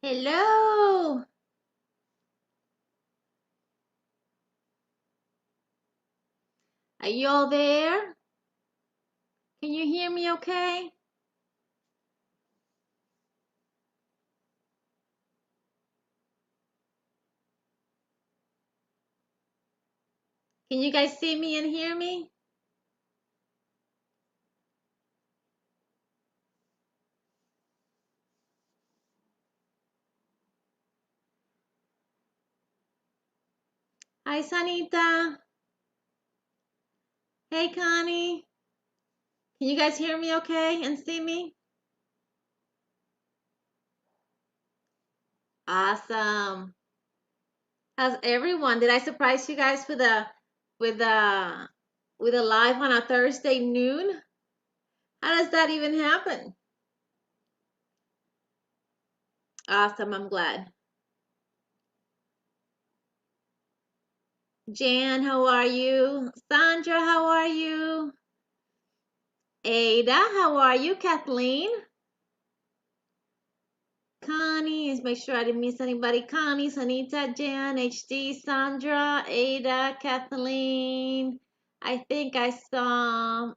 Hello. Are you all there? Can you hear me okay? Can you guys see me and hear me? Hi, Sanita. Hey, Connie. Can you guys hear me okay and see me? Awesome. How's everyone? Did I surprise you guys with a with a live on a Thursday noon? How does that even happen? Awesome. I'm glad. Jan, how are you? Sandra, how are you? Ada, how are you? Kathleen? Connie, let's make sure I didn't miss anybody. Connie, Sanita, Jan, HD, Sandra, Ada, Kathleen. I think I saw,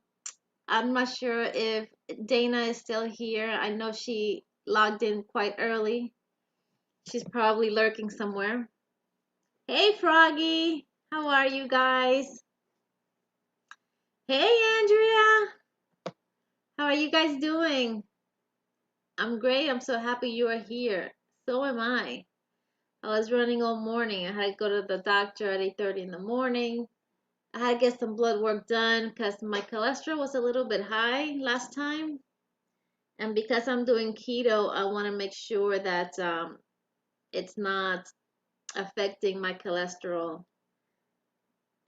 I'm not sure if Dana is still here. I know she logged in quite early. She's probably lurking somewhere. Hey, Froggy. How are you guys? Hey, Andrea. How are you guys doing? I'm great. I'm so happy you are here. So am I. I was running all morning. I had to go to the doctor at 8:30 in the morning. I had to get some blood work done because my cholesterol was a little bit high last time. And because I'm doing keto, I want to make sure that it's not affecting my cholesterol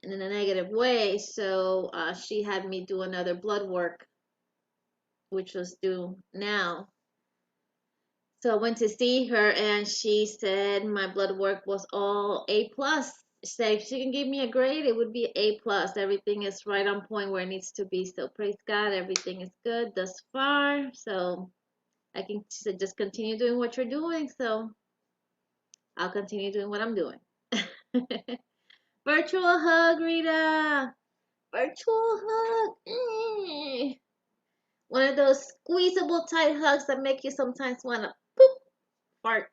in a negative way. So she had me do another blood work, which was due now. So I went to see her and she said my blood work was all A plus. She said if she can give me a grade, it would be A plus. Everything is right on point where it needs to be. So praise God, everything is good thus far. So she said just continue doing what you're doing. So I'll continue doing what I'm doing. Virtual hug, Rita. Virtual hug. One of those squeezable tight hugs that make you sometimes want to poop, fart.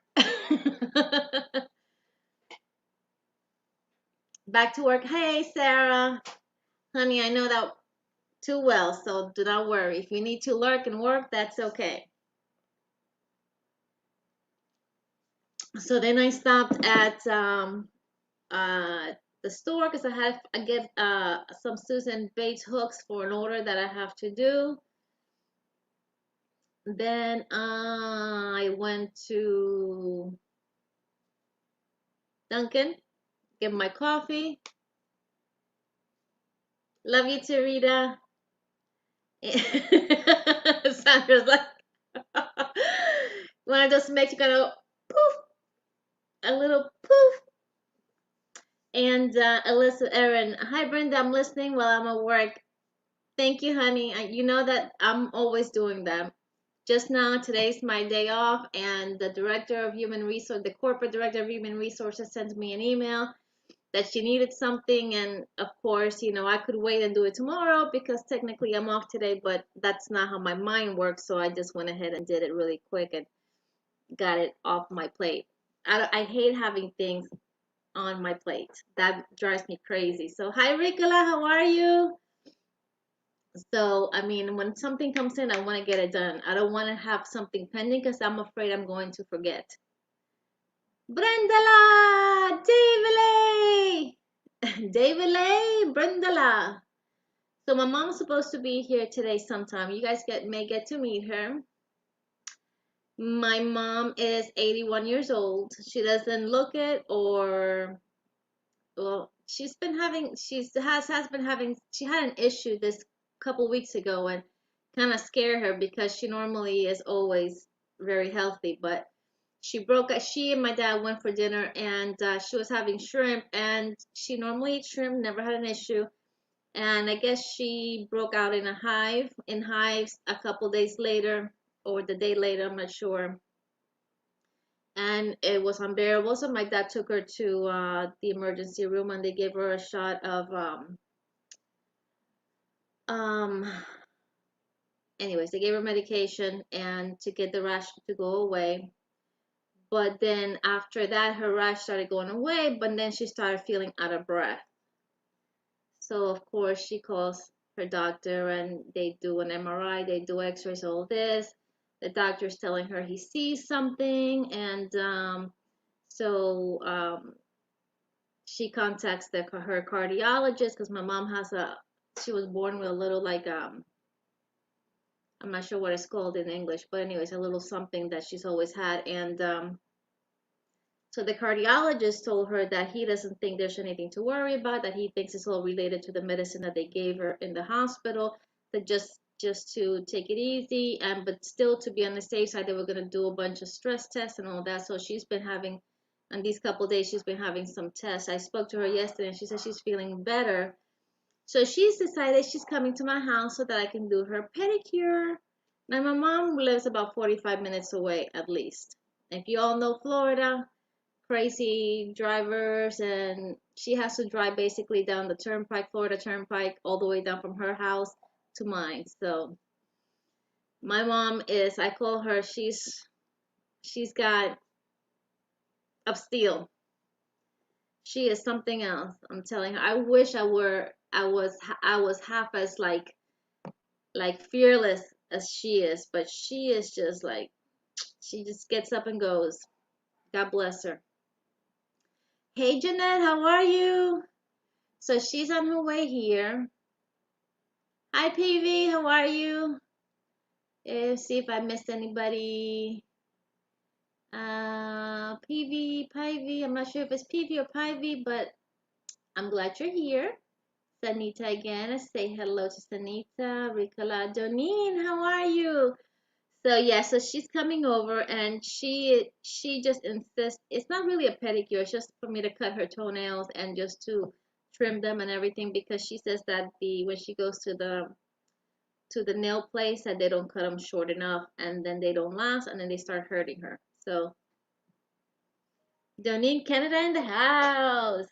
Back to work. Hey, Sarah. Honey, I know that too well, so do not worry. If you need to lurk and work, that's okay. So then I stopped at the store because I get some Susan Bates hooks for an order that I have to do. Then I went to Dunkin', get my coffee. Love you too, Rita. Sandra's like, one of those makes you go poof, a little poof. And Alyssa Erin, hi Brenda, I'm listening while I'm at work. Thank you, honey. You know that I'm always doing that. Just now, today's my day off, and the director of human resource, the corporate director of human resources, sent me an email that she needed something, and of course, I could wait and do it tomorrow because technically I'm off today, but that's not how my mind works. So I just went ahead and did it really quick and got it off my plate. I hate having things on my plate. That drives me crazy. So, hi, Ricola, how are you? So, I mean, when something comes in, I want to get it done. I don't want to have something pending because I'm afraid I'm going to forget. Brendala! David David Brendala. So, my mom's supposed to be here today sometime. You guys may get to meet her. My mom is 81 years old. She doesn't look it, or well, she had an issue this couple weeks ago and kind of scared her because she normally is always very healthy, but she and my dad went for dinner and she was having shrimp, and she normally eats shrimp, never had an issue, and I guess she broke out in hives a couple days later or the day later, I'm not sure. and it was unbearable. So my dad took her to the emergency room, and they gave her a shot of um anyways, they gave her medication and to get the rash to go away. But then after that, her rash started going away, but then she started feeling out of breath. So of course she calls her doctor, and they do an MRI, they do x-rays, all this. The doctor's telling her he sees something, and she contacts her cardiologist, because my mom she was born with a little, like, I'm not sure what it's called in English, but anyways, a little something that she's always had. And so the cardiologist told her that he doesn't think there's anything to worry about, that he thinks it's all related to the medicine that they gave her in the hospital, that just to take it easy, and but still to be on the safe side, they were going to do a bunch of stress tests and all that. So she's been having, on these couple days, she's been having some tests. I spoke to her yesterday, and she said she's feeling better. So she's decided she's coming to my house so that I can do her pedicure. Now, my mom lives about 45 minutes away at least. If you all know Florida, crazy drivers, and she has to drive basically down the turnpike, Florida Turnpike, all the way down from her house to mine. So my mom is, I call her, she's got of steel. She is something else. I'm telling her. I wish I was half as like fearless as she is, but she is just like, she just gets up and goes. God bless her. Hey Jeanette, how are you? So she's on her way here. Hi PV, how are you? See if I missed anybody. PV, I'm not sure if it's PV or Pivy, but I'm glad you're here. Sanita again, say hello to Sanita. Ricola Donine, how are you? So yeah, so she's coming over, and she just insists it's not really a pedicure, it's just for me to cut her toenails and just to trim them and everything, because she says that the when she goes to the nail place, that they don't cut them short enough, and then they don't last, and then they start hurting her. So Donine Canada in the house.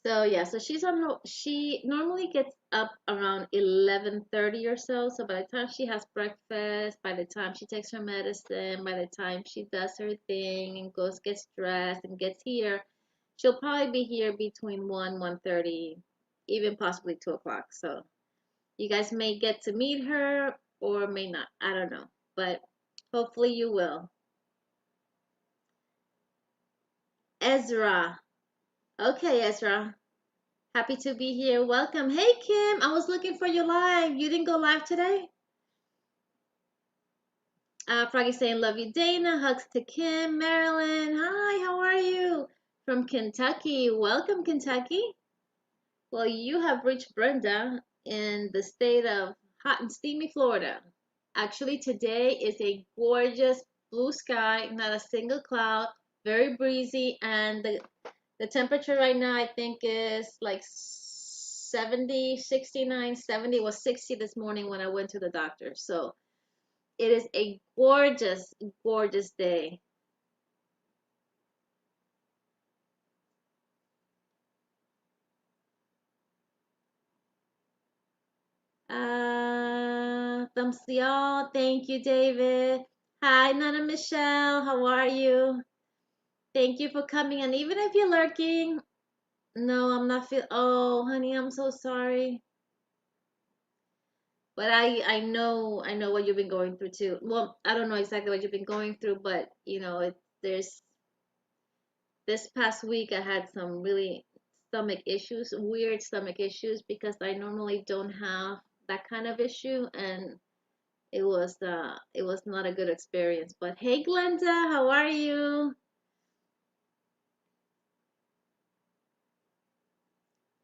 So yeah, so she normally gets up around 11:30 or so. So by the time she has breakfast, by the time she takes her medicine, by the time she does her thing and gets dressed and gets here, she'll probably be here between 1:30, even possibly 2 o'clock. So you guys may get to meet her or may not. I don't know, but hopefully you will. Ezra. Okay, Ezra. Happy to be here. Welcome. Hey, Kim. I was looking for you live. You didn't go live today? Froggy saying, love you, Dana. Hugs to Kim. Marilyn. Hi, how are you? From Kentucky. Welcome, Kentucky. Well, you have reached Brenda in the state of hot and steamy Florida. Actually, today is a gorgeous blue sky, not a single cloud, very breezy, and the temperature right now, I think, is like 70, 69, 70. It was 60 this morning when I went to the doctor. So it is a gorgeous, gorgeous day. Thumbs to y'all. Thank you, David. Hi, Nana Michelle. How are you? Thank you for coming. And even if you're lurking, no, I'm not oh, honey, I'm so sorry. But I know what you've been going through too. Well, I don't know exactly what you've been going through, but there's this past week I had some really stomach issues, weird stomach issues, because I normally don't have that kind of issue, and it was not a good experience. But hey Glenda, how are you?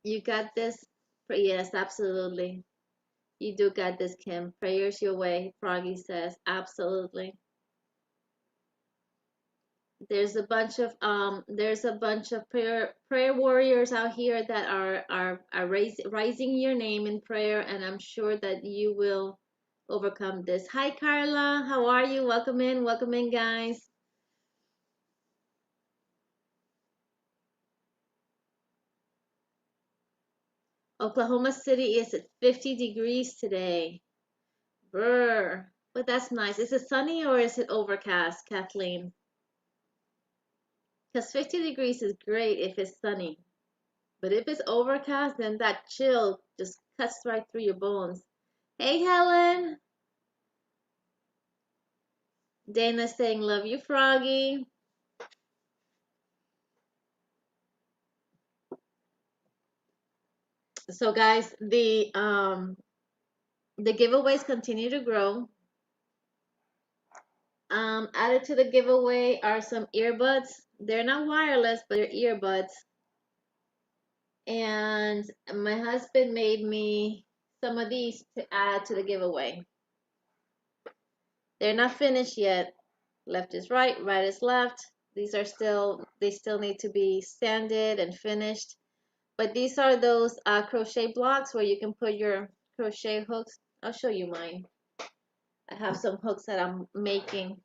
You got this? Yes, absolutely. You do got this, Kim. Prayers your way, Froggy says. Absolutely. There's a bunch of prayer warriors out here that are rising your name in prayer, and I'm sure that you will overcome this. Hi, Carla. How are you? Welcome in, guys. Oklahoma City is at 50 degrees today. Brr. But that's nice. Is it sunny or is it overcast, Kathleen? Because 50 degrees is great if it's sunny. But if it's overcast, then that chill just cuts right through your bones. Hey, Helen. Dana's saying, love you, Froggy. So, guys, the giveaways continue to grow. Added to the giveaway are some earbuds. They're not wireless, but they're earbuds. And my husband made me some of these to add to the giveaway. They're not finished yet. Left is right, right is left. These are they still need to be sanded and finished. But these are those crochet blocks where you can put your crochet hooks. I'll show you mine. I have some hooks that I'm making.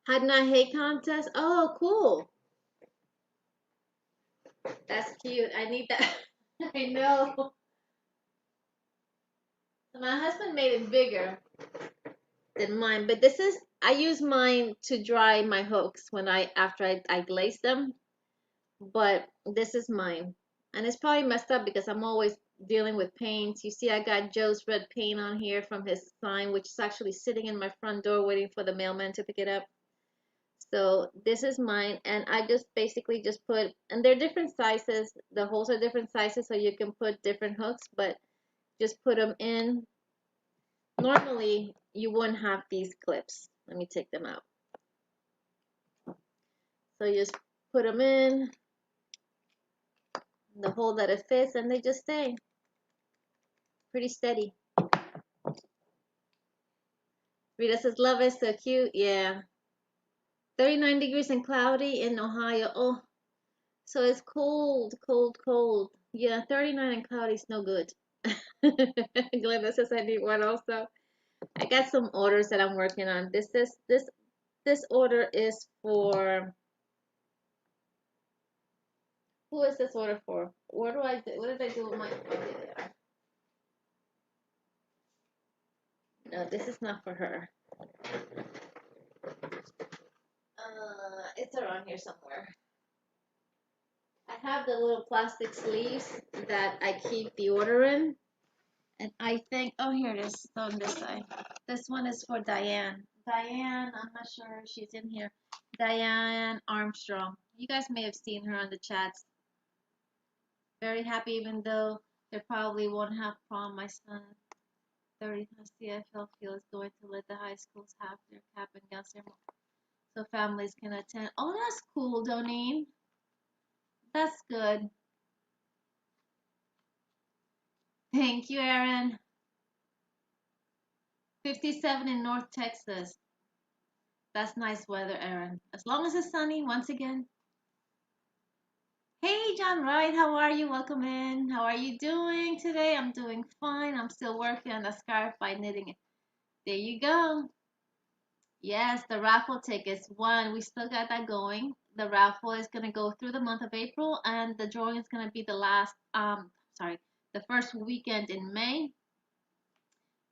Had not hate contest. Oh, cool. That's cute. I need that. I know. My husband made it bigger than mine, but I use mine to dry my hooks after I glaze them. But this is mine. And it's probably messed up because I'm always dealing with paints. You see, I got Joe's red paint on here from his sign, which is actually sitting in my front door waiting for the mailman to pick it up. So this is mine, and I just basically just put, and they're different sizes. The holes are different sizes, so you can put different hooks, but just put them in. Normally, you wouldn't have these clips. Let me take them out. So you just put them in the hole that it fits, and they just stay pretty steady. Rita says, love is so cute. Yeah. 39 degrees and cloudy in Ohio. Oh, so it's cold, cold, cold. Yeah, 39 and cloudy is no good. Glenda says I need one also. I got some orders that I'm working on. This order is for, who is this order for? What did I do with my, no, this is not for her. It's around here somewhere. I have the little plastic sleeves that I keep the order in. And I think, oh, here it is on this side. This one is for Diane. Diane, I'm not sure if she's in here. Diane Armstrong. You guys may have seen her on the chats. Very happy, even though they probably won't have prom. My son, 30 CFL field, is going to let the high schools have their cap and gown ceremony, so families can attend. Oh, that's cool, Doneen. That's good. Thank you, Aaron. 57 in North Texas. That's nice weather, Aaron. As long as it's sunny, once again. Hey, John Wright, how are you? Welcome in. How are you doing today? I'm doing fine. I'm still working on the scarf by knitting it. There you go. Yes, the raffle tickets. One, we still got that going. The raffle is going to go through the month of April, and the drawing is going to be the first weekend in May.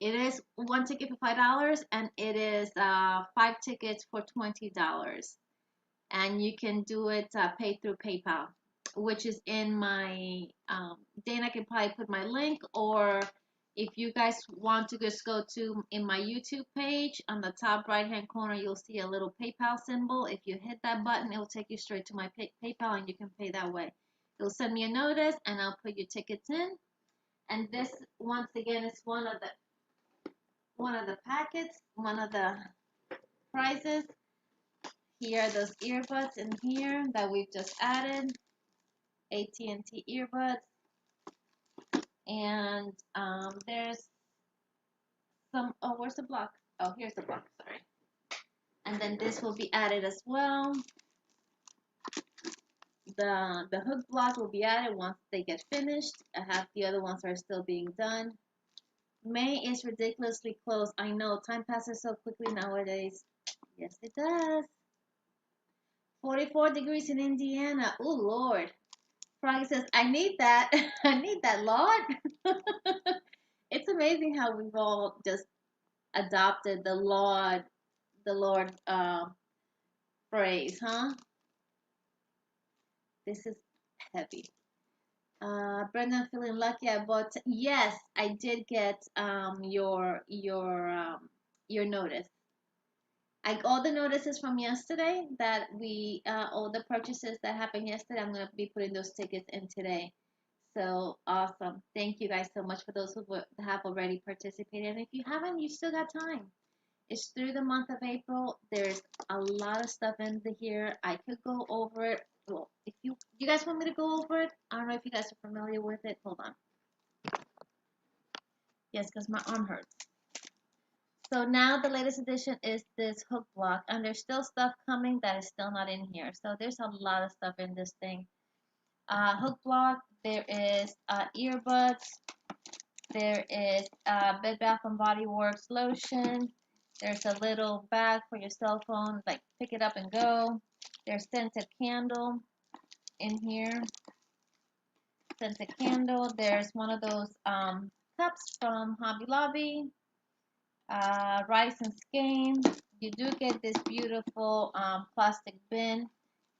It is one ticket for $5, and it is 5 tickets for $20. And you can do it pay through PayPal, which is in my, Dana can probably put my link, or if you guys want to just go to in my YouTube page, on the top right hand corner, you'll see a little PayPal symbol. If you hit that button, it will take you straight to my PayPal, and you can pay that way. It'll send me a notice, and I'll put your tickets in. And this, once again, is one of the packets, one of the prizes. Here are those earbuds in here that we've just added, AT&T earbuds. And there's some, oh, where's the block? Oh, here's the block, sorry. And then this will be added as well. The hook block will be added once they get finished. I have the other ones are still being done. May is ridiculously close. I know, time passes so quickly nowadays. Yes, it does. 44 degrees in Indiana. Oh, Lord. Froggy says, I need that. I need that, Lord. It's amazing how we've all just adopted the Lord phrase, huh? This is heavy. Brendan, feeling lucky. I bought. Yes, I did get your notice. I all the notices from yesterday that all the purchases that happened yesterday. I'm gonna be putting those tickets in today. So awesome! Thank you guys so much for those who have already participated. And if you haven't, you still got time. It's through the month of April. There's a lot of stuff in here. I could go over it. Well, if you guys want me to go over it, I don't know if you guys are familiar with it. Hold on. Yes, because my arm hurts. So now the latest edition is this hook block, and there's still stuff coming that is still not in here. So there's a lot of stuff in this thing. Hook block. There is earbuds. There is Bed Bath & Body Works lotion. There's a little bag for your cell phone, like pick it up and go. There's scented candle in here. Scented candle. There's one of those cups from Hobby Lobby. Rice and skein. You do get this beautiful plastic bin.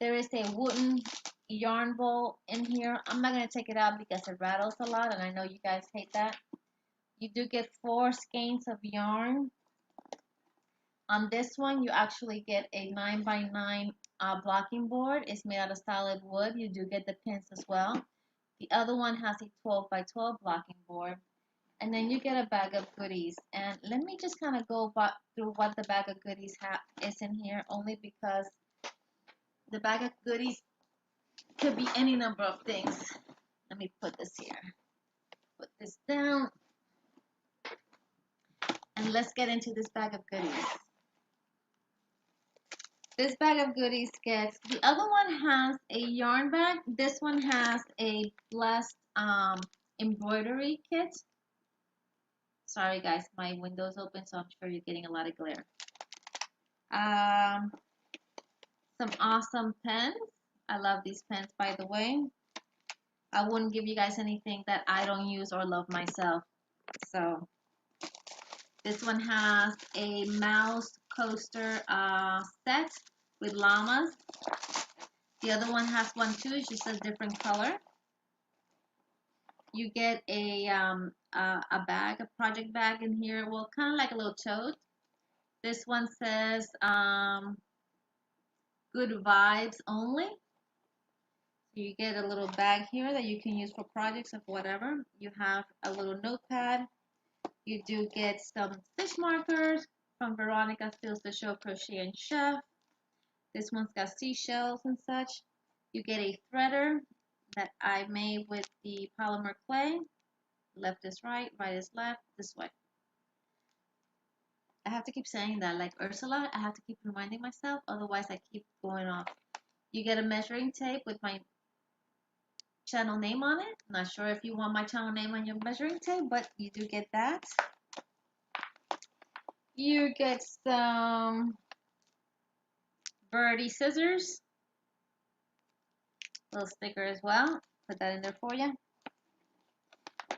There is a wooden yarn bowl in here. I'm not going to take it out because it rattles a lot, and I know you guys hate that. You do get 4 skeins of yarn. On this one, you actually get a 9x9 blocking board. It's made out of solid wood. You do get the pins as well. The other one has a 12x12 blocking board. And then you get a bag of goodies. And let me just kind of go through what the bag of goodies is in here, only because the bag of goodies could be any number of things. Let me put this here. Put this down. And let's get into this bag of goodies. This bag of goodies gets, the other one has a yarn bag. This one has a blessed embroidery kit. Sorry guys, my window's open, so I'm sure you're getting a lot of glare. Some awesome pens. I love these pens, by the way. I wouldn't give you guys anything that I don't use or love myself. So this one has a mouse coaster set with llamas. The other one has one too. It's just a different color. You get a bag, a project bag in here. Well, kind of like a little tote. This one says good vibes only. You get a little bag here that you can use for projects of whatever. You have a little notepad. You do get some stitch markers from Veronica Steals the Show Crochet and Chef. This one's got seashells and such. You get a threader that I made with the polymer clay. Left is right, right is left, this way. I have to keep saying that, like Ursula, I have to keep reminding myself, otherwise I keep going off. You get a measuring tape with my channel name on it. Not sure if you want my channel name on your measuring tape, but you do get that. You get some birdie scissors, little sticker as well. Put that in there for you.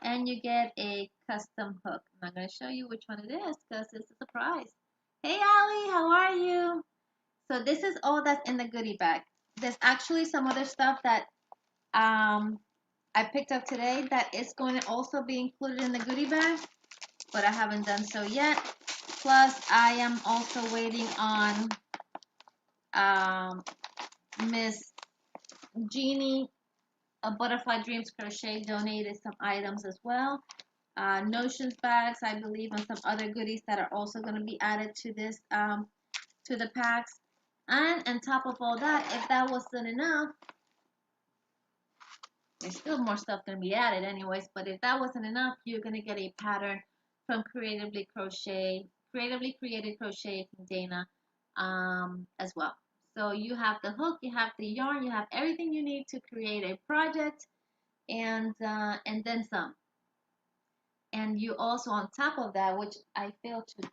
And you get a custom hook. I'm not going to show you which one it is because it's a surprise. Hey Allie, how are you? So this is all that's in the goodie bag. There's actually some other stuff that I picked up today that is going to also be included in the goodie bag, but I haven't done so yet. Plus, I am also waiting on Miss Jeannie, a Butterfly Dreams Crochet, donated some items as well. Notions bags, I believe, and some other goodies that are also going to be added to this, to the packs. And on top of all that, if that wasn't enough, there's still more stuff going to be added anyways, but if that wasn't enough, you're going to get a pattern from Creatively Created Crochet from Dana as well. So you have the hook, you have the yarn, you have everything you need to create a project, and then some. And you also, on top of that, which I failed to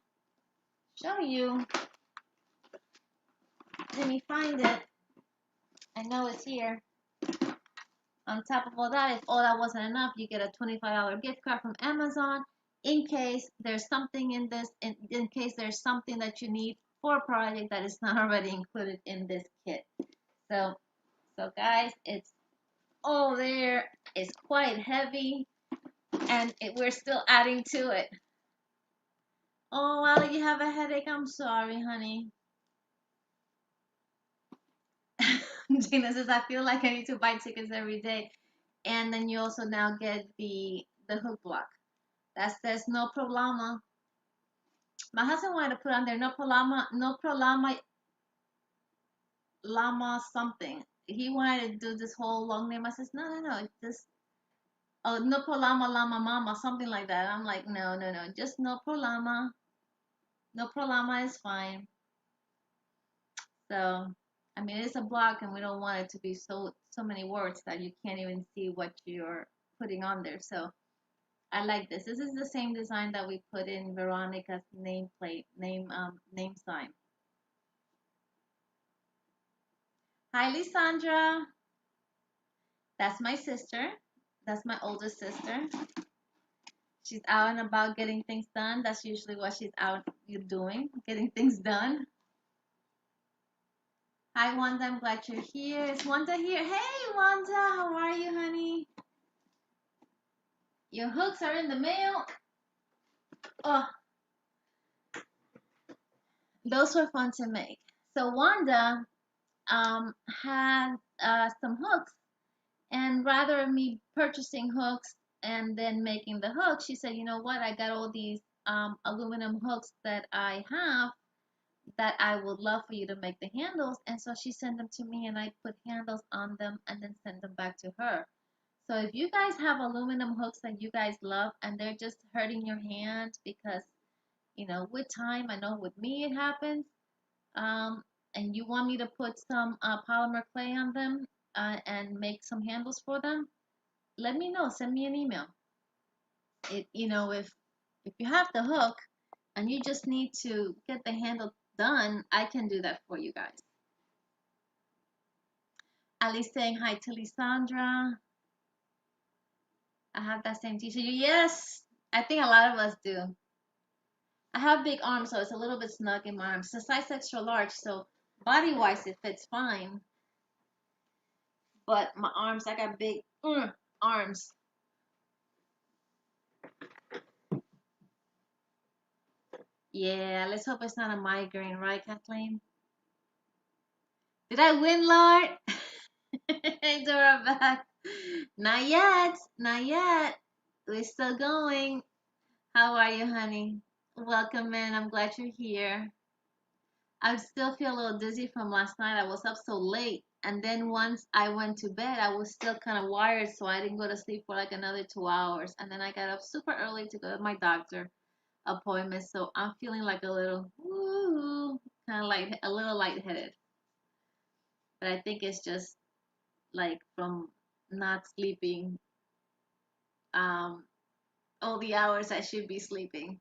show you, let me find it. I know it's here. On top of all that, if all that wasn't enough, you get a $25 gift card from Amazon in case there's something in this, in case there's something that you need for a project that is not already included in this kit. So, guys, it's all there. It's quite heavy, and we're still adding to it. Oh, Wally, you have a headache. I'm sorry, honey. Gina says, I feel like I need to buy tickets every day. And then you also now get the hook block. There's no problema. My husband wanted to put on there no problema, llama something. He wanted to do this whole long name. I says, no, just no problema, llama mama, something like that. I'm like, no, just no problema. No problema is fine. So, I mean, it's a block, and we don't want it to be so many words that you can't even see what you're putting on there. So, I like this. This is the same design that we put in Veronica's nameplate, name sign. Hi, Lysandra. That's my sister. That's my oldest sister. She's out and about getting things done. That's usually what she's out doing, getting things done. Hi, Wanda. I'm glad you're here. Is Wanda here? Hey, Wanda. How are you, honey? Your hooks are in the mail. Oh, those were fun to make. So Wanda had some hooks, and rather than me purchasing hooks and then making the hooks, she said, you know what? I got all these aluminum hooks that I have that I would love for you to make the handles. And so she sent them to me, and I put handles on them and then sent them back to her. So if you guys have aluminum hooks that you guys love and they're just hurting your hand because, you know, with time, I know with me it happens, and you want me to put some polymer clay on them and make some handles for them, let me know. Send me an email. You know, if you have the hook and you just need to get the handle done, I can do that for you guys. Ali saying hi to Lysandra. I have that same t-shirt. Yes, I think a lot of us do. I have big arms, so it's a little bit snug in my arms. It's a size extra large, so body-wise it fits fine. But my arms, I got big arms. Yeah, let's hope it's not a migraine, right, Kathleen? Did I win, Lord? Hey, Dora back. Not yet, not yet. We're still going. How are you, honey? Welcome in. I'm glad you're here. I still feel a little dizzy from last night. I was up so late. And then once I went to bed, I was still kind of wired, so I didn't go to sleep for like another 2 hours. And then I got up super early to go to my doctor appointment. So I'm feeling like a little, woo, kind of like a little lightheaded. But I think it's just like from not sleeping all the hours I should be sleeping.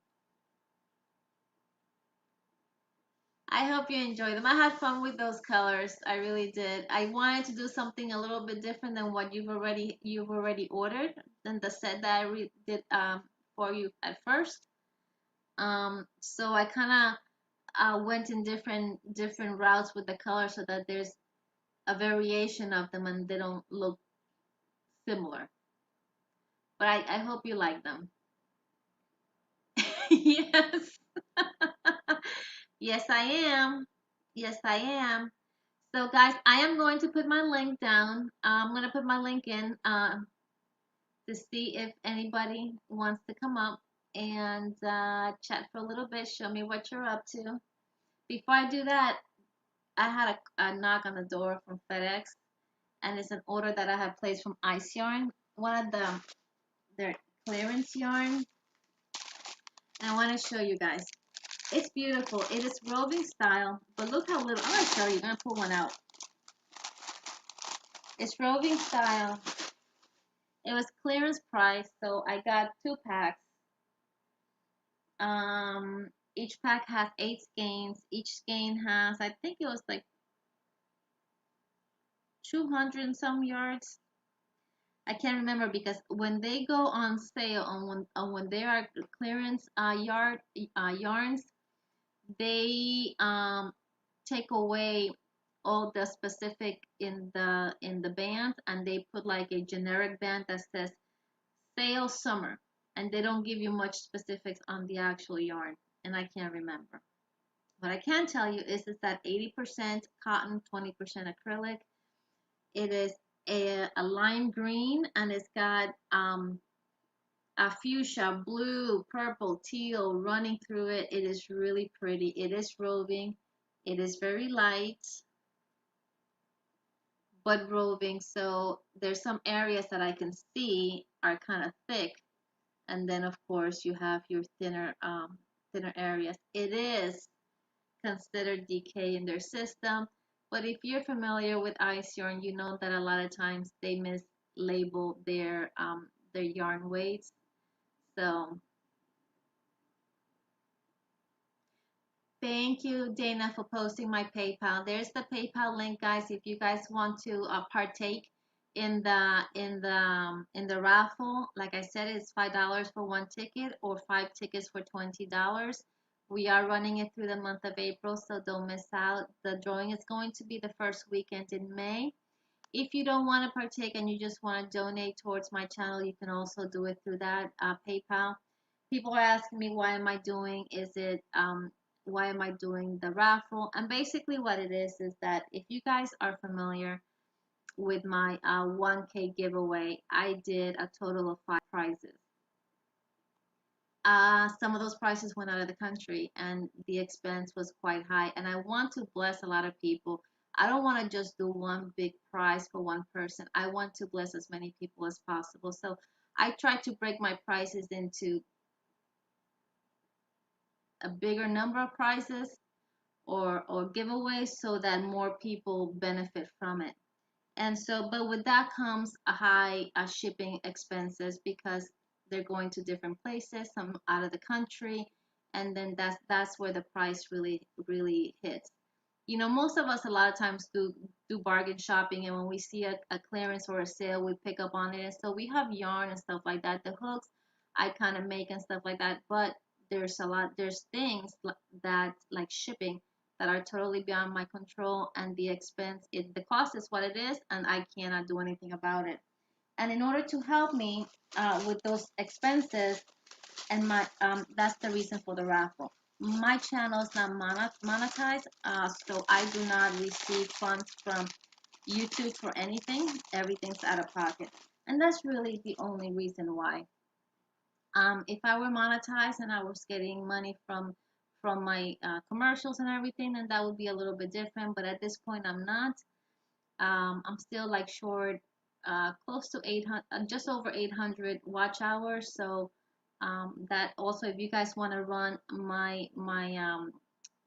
I hope you enjoyed them. I had fun with those colors. I really did. I wanted to do something a little bit different than what you've already ordered than the set that I did for you at first. So I kind of went in different routes with the colors so that there's a variation of them and they don't look similar. But I hope you like them. Yes. Yes, I am. Yes, I am. So, guys, I am going to put my link down. I'm going to put my link in to see if anybody wants to come up and chat for a little bit. Show me what you're up to. Before I do that, I had a knock on the door from FedEx, and it's an order that I had placed from Ice Yarn, one of their clearance yarn. And I want to show you guys. It's beautiful. It is roving style, but look how little. I'm gonna show you. I'm gonna pull one out. It's roving style. It was clearance price, so I got 2 packs. Each pack has 8 skeins. Each skein has, I think it was like 200 and some yards. I can't remember because when they go on sale on when they are clearance yarns, they take away all the specific in the band, and they put like a generic band that says sale summer, and they don't give you much specifics on the actual yarn, and I can't remember. What I can tell you is that 80% cotton, 20% acrylic. It is a lime green, and it's got a fuchsia, blue, purple, teal running through it. It is really pretty. It is roving. It is very light, but roving. So there's some areas that I can see are kind of thick, and then of course you have your thinner areas. It is considered DK in their system, but if you're familiar with ice yarn, you know that a lot of times they mislabel their yarn weights. So thank you, Dana, for posting my PayPal. There's the PayPal link, guys. If you guys want to partake in the raffle, like I said, it's $5 for 1 ticket or 5 tickets for $20. We are running it through the month of April, so don't miss out. The drawing is going to be the first weekend in May. If you don't want to partake and you just want to donate towards my channel, you can also do it through that PayPal. People are asking me why am I doing the raffle? And basically what it is that if you guys are familiar with my 1K giveaway, I did a total of 5 prizes. Some of those prices went out of the country, and the expense was quite high. And I want to bless a lot of people. I don't want to just do one big prize for one person. I want to bless as many people as possible. So I try to break my prices into a bigger number of prizes or giveaways so that more people benefit from it. And so, but with that comes a high shipping expenses because they're going to different places, some out of the country, and then that's where the price really hits. You know, most of us a lot of times do bargain shopping, and when we see a clearance or a sale, we pick up on it. And so we have yarn and stuff like that. The hooks I kind of make and stuff like that, but there's things that like shipping that are totally beyond my control, and the cost is what it is, and I cannot do anything about it. And in order to help me with those expenses, and my that's the reason for the raffle. My channel is not monetized, so I do not receive funds from YouTube for anything. Everything's out of pocket, and that's really the only reason why. If I were monetized and I was getting money from my commercials and everything, then that would be a little bit different. But at this point, I'm not. I'm still like short, close to 800, just over 800 watch hours. So that also, if you guys want to run my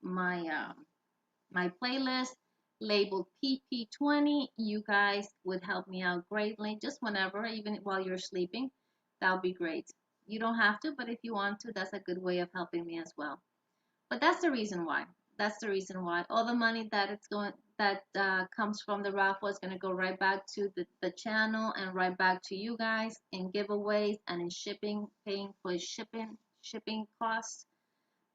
my playlist labeled PP20, you guys would help me out greatly. Just whenever, even while you're sleeping, that would be great. You don't have to, but if you want to, that's a good way of helping me as well. But that's the reason why. That's the reason why. All the money that comes from the raffle is going to go right back to the channel and right back to you guys in giveaways and in shipping, paying for shipping costs.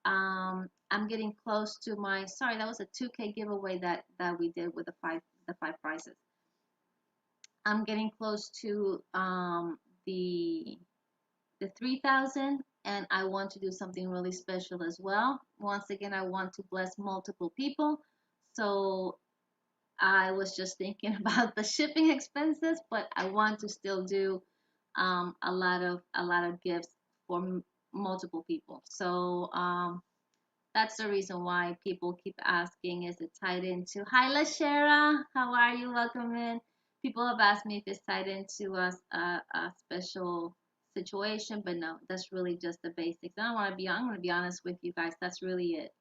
I'm getting close to my, sorry, that was a 2K giveaway that we did with the five prizes. I'm getting close to the 3,000, and I want to do something really special as well. Once again, I want to bless multiple people. So I was just thinking about the shipping expenses, but I want to still do a lot of gifts for multiple people. So that's the reason why people keep asking, is it tied into? Hi, Lashera. How are you? Welcome in. People have asked me if it's tied into a special situation, but no, that's really just the basics. I'm gonna be honest with you guys. That's really it.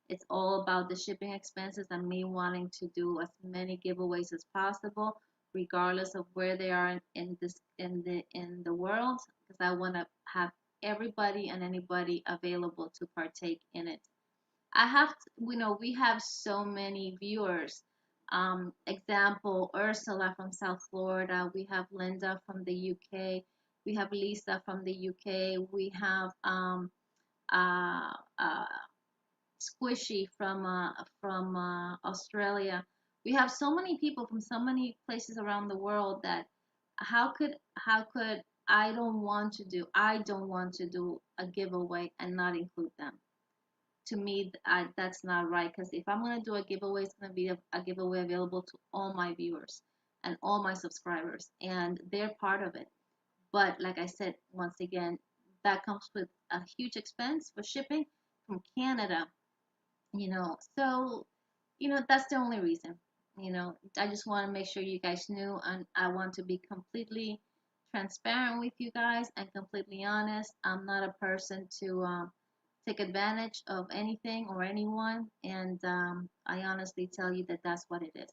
It's all about the shipping expenses and me wanting to do as many giveaways as possible, regardless of where they are in the world, because I want to have everybody and anybody available to partake in it. I have, we have so many viewers. Example, Ursula from South Florida. We have Linda from the UK. We have Lisa from the UK. We have uh, uh, Squishy from Australia. We have so many people from so many places around the world that how could I don't want to do a giveaway and not include them. To me, that's not right, because if I'm going to do a giveaway, it's going to be a giveaway available to all my viewers and all my subscribers, and they're part of it. But like I said, once again, that comes with a huge expense for shipping from Canada, so that's the only reason. I just want to make sure you guys knew, and I want to be completely transparent with you guys and completely honest. I'm not a person to take advantage of anything or anyone, and I honestly tell you that that's what it is.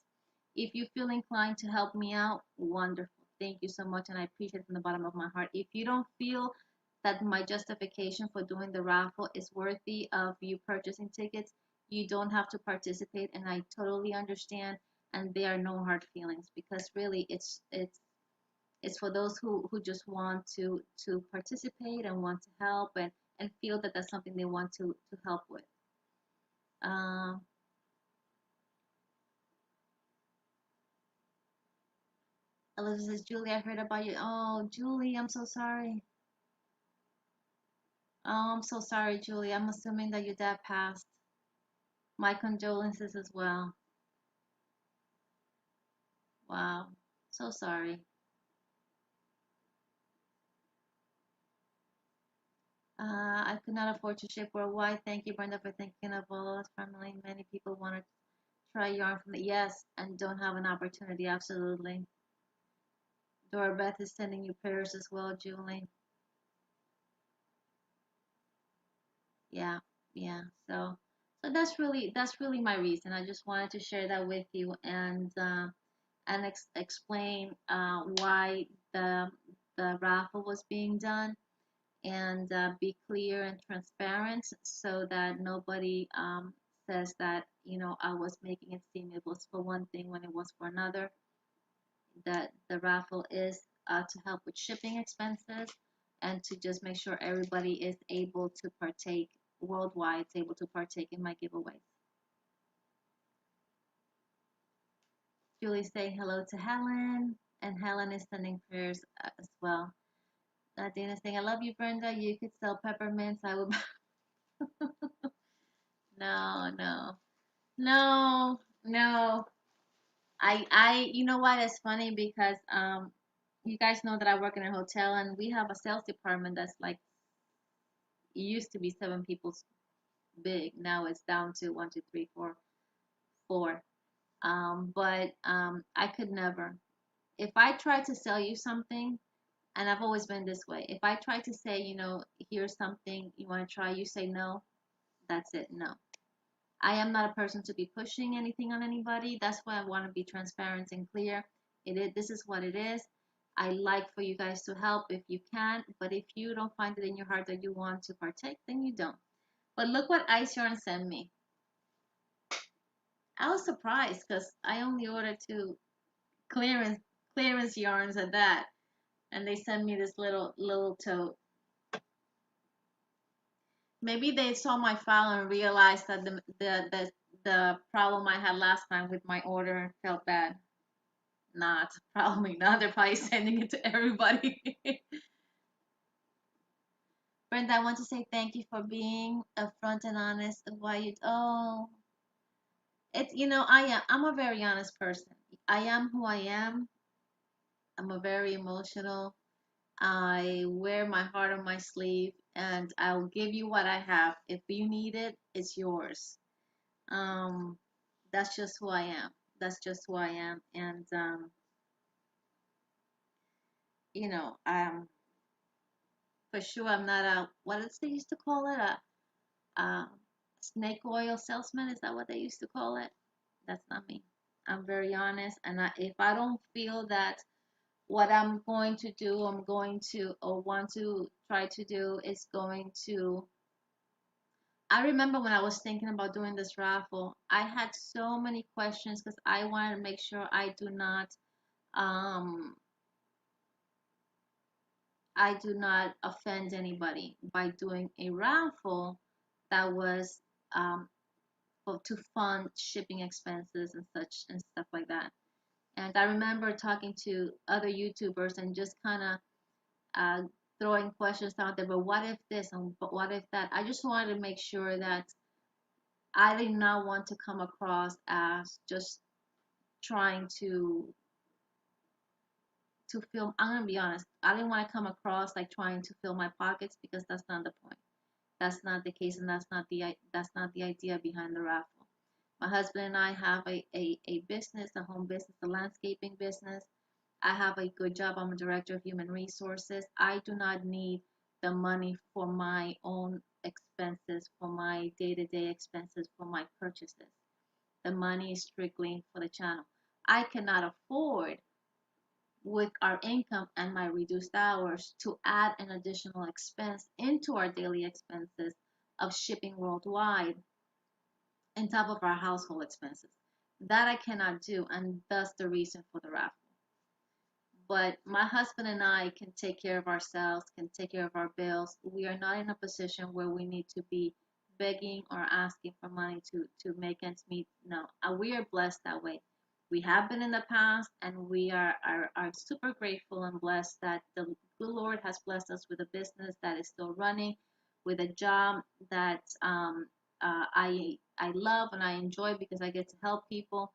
If you feel inclined to help me out, wonderful. Thank you so much, and I appreciate it from the bottom of my heart. If you don't feel that my justification for doing the raffle is worthy of you purchasing tickets, you don't have to participate, and I totally understand. And there are no hard feelings, because really it's for those who just want to participate and want to help, and feel that that's something they want to help with. Um, Elizabeth says, Julie, I heard about you. Oh, Julie, I'm so sorry. Oh, I'm so sorry, Julie. I'm assuming that your dad passed. My condolences as well. Wow, so sorry. I could not afford to ship worldwide. Thank you, Brenda, for thinking of all of us family. Many people want to try yarn from the yes and don't have an opportunity. Absolutely. Dora Beth is sending you prayers as well, Julie. Yeah, yeah. So that's really my reason. I just wanted to share that with you, and explain why the raffle was being done, and be clear and transparent, so that nobody says that I was making it seem it was for one thing when it was for another. That the raffle is to help with shipping expenses, and to just make sure everybody is able to partake worldwide, is able to partake in my giveaways. Julie's saying hello to Helen, and Helen is sending prayers as well. Dana's saying, I love you, Brenda. You could sell peppermints. I would. No, no, no, no. You know what? It's funny because you guys know that I work in a hotel, and we have a sales department that's like, it used to be 7 people big. Now it's down to one, two, three, four, four. But I could never. If I try to sell you something, and I've always been this way, if I try to say, here's something you want to try, you say no, that's it, no. I am not a person to be pushing anything on anybody. That's why I want to be transparent and clear. This is what it is. I like for you guys to help if you can, but if you don't find it in your heart that you want to partake, then you don't. But look what Ice Yarn sent me. I was surprised because I only ordered 2 clearance yarns at that, and they sent me this little tote. Maybe they saw my file and realized that the problem I had last time with my order felt bad. Not, probably not. They're probably sending it to everybody. Brenda, I want to say thank you for being upfront and honest of why you. Oh, it's I'm a very honest person. I am who I am. I'm a very emotional. I wear my heart on my sleeve, and I'll give you what I have. If you need it, it's yours. Um, that's just who I am. That's just who I am, and you know, um, For sure, I'm not a, what else they used to call it? A snake oil salesman. Is that what they used to call it? That's not me. I'm very honest. And if I don't feel that what I'm going to do, I'm going to, or want to try to do, is going to. I remember when I was thinking about doing this raffle, I had so many questions because I wanted to make sure um, I do not offend anybody by doing a raffle that was um, to fund shipping expenses and such and stuff like that. And I remember talking to other YouTubers and just kind of uh, throwing questions out there, but what if this and but what if that? I just wanted to make sure that I did not want to come across as just trying to fill. I'm gonna be honest. I didn't want to come across like trying to fill my pockets because that's not the point. That's not the case, and that's not the idea behind the raffle. My husband and I have a business, a home business, a landscaping business. I have a good job. I'm a director of human resources. I do not need the money for my own expenses, for my day-to-day expenses, for my purchases. The money is strictly for the channel. I cannot afford, with our income and my reduced hours, to add an additional expense into our daily expenses of shipping worldwide on top of our household expenses. That I cannot do, and thus the reason for the raffle. But my husband and I can take care of ourselves, can take care of our bills. We are not in a position where we need to be begging or asking for money to make ends meet. No, we are blessed that way. We have been in the past, and we are super grateful and blessed that the good Lord has blessed us with a business that is still running, with a job that I love and I enjoy because I get to help people.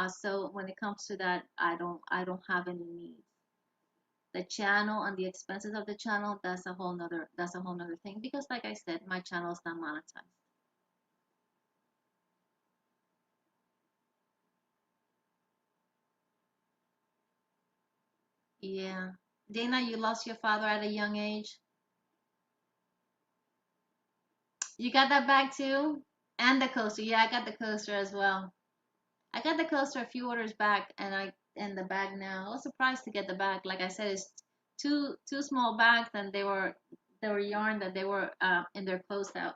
So when it comes to that, I don't have any needs. The channel and the expenses of the channel, that's a whole nother thing, because like I said, my channel is not monetized. Yeah. Dana, you lost your father at a young age. You got that bag too? And the coaster. Yeah, I got the coaster as well. I got the coaster a few orders back, and the bag now. I was surprised to get the bag. Like I said, it's two small bags, and they were yarn that they were in their closeout.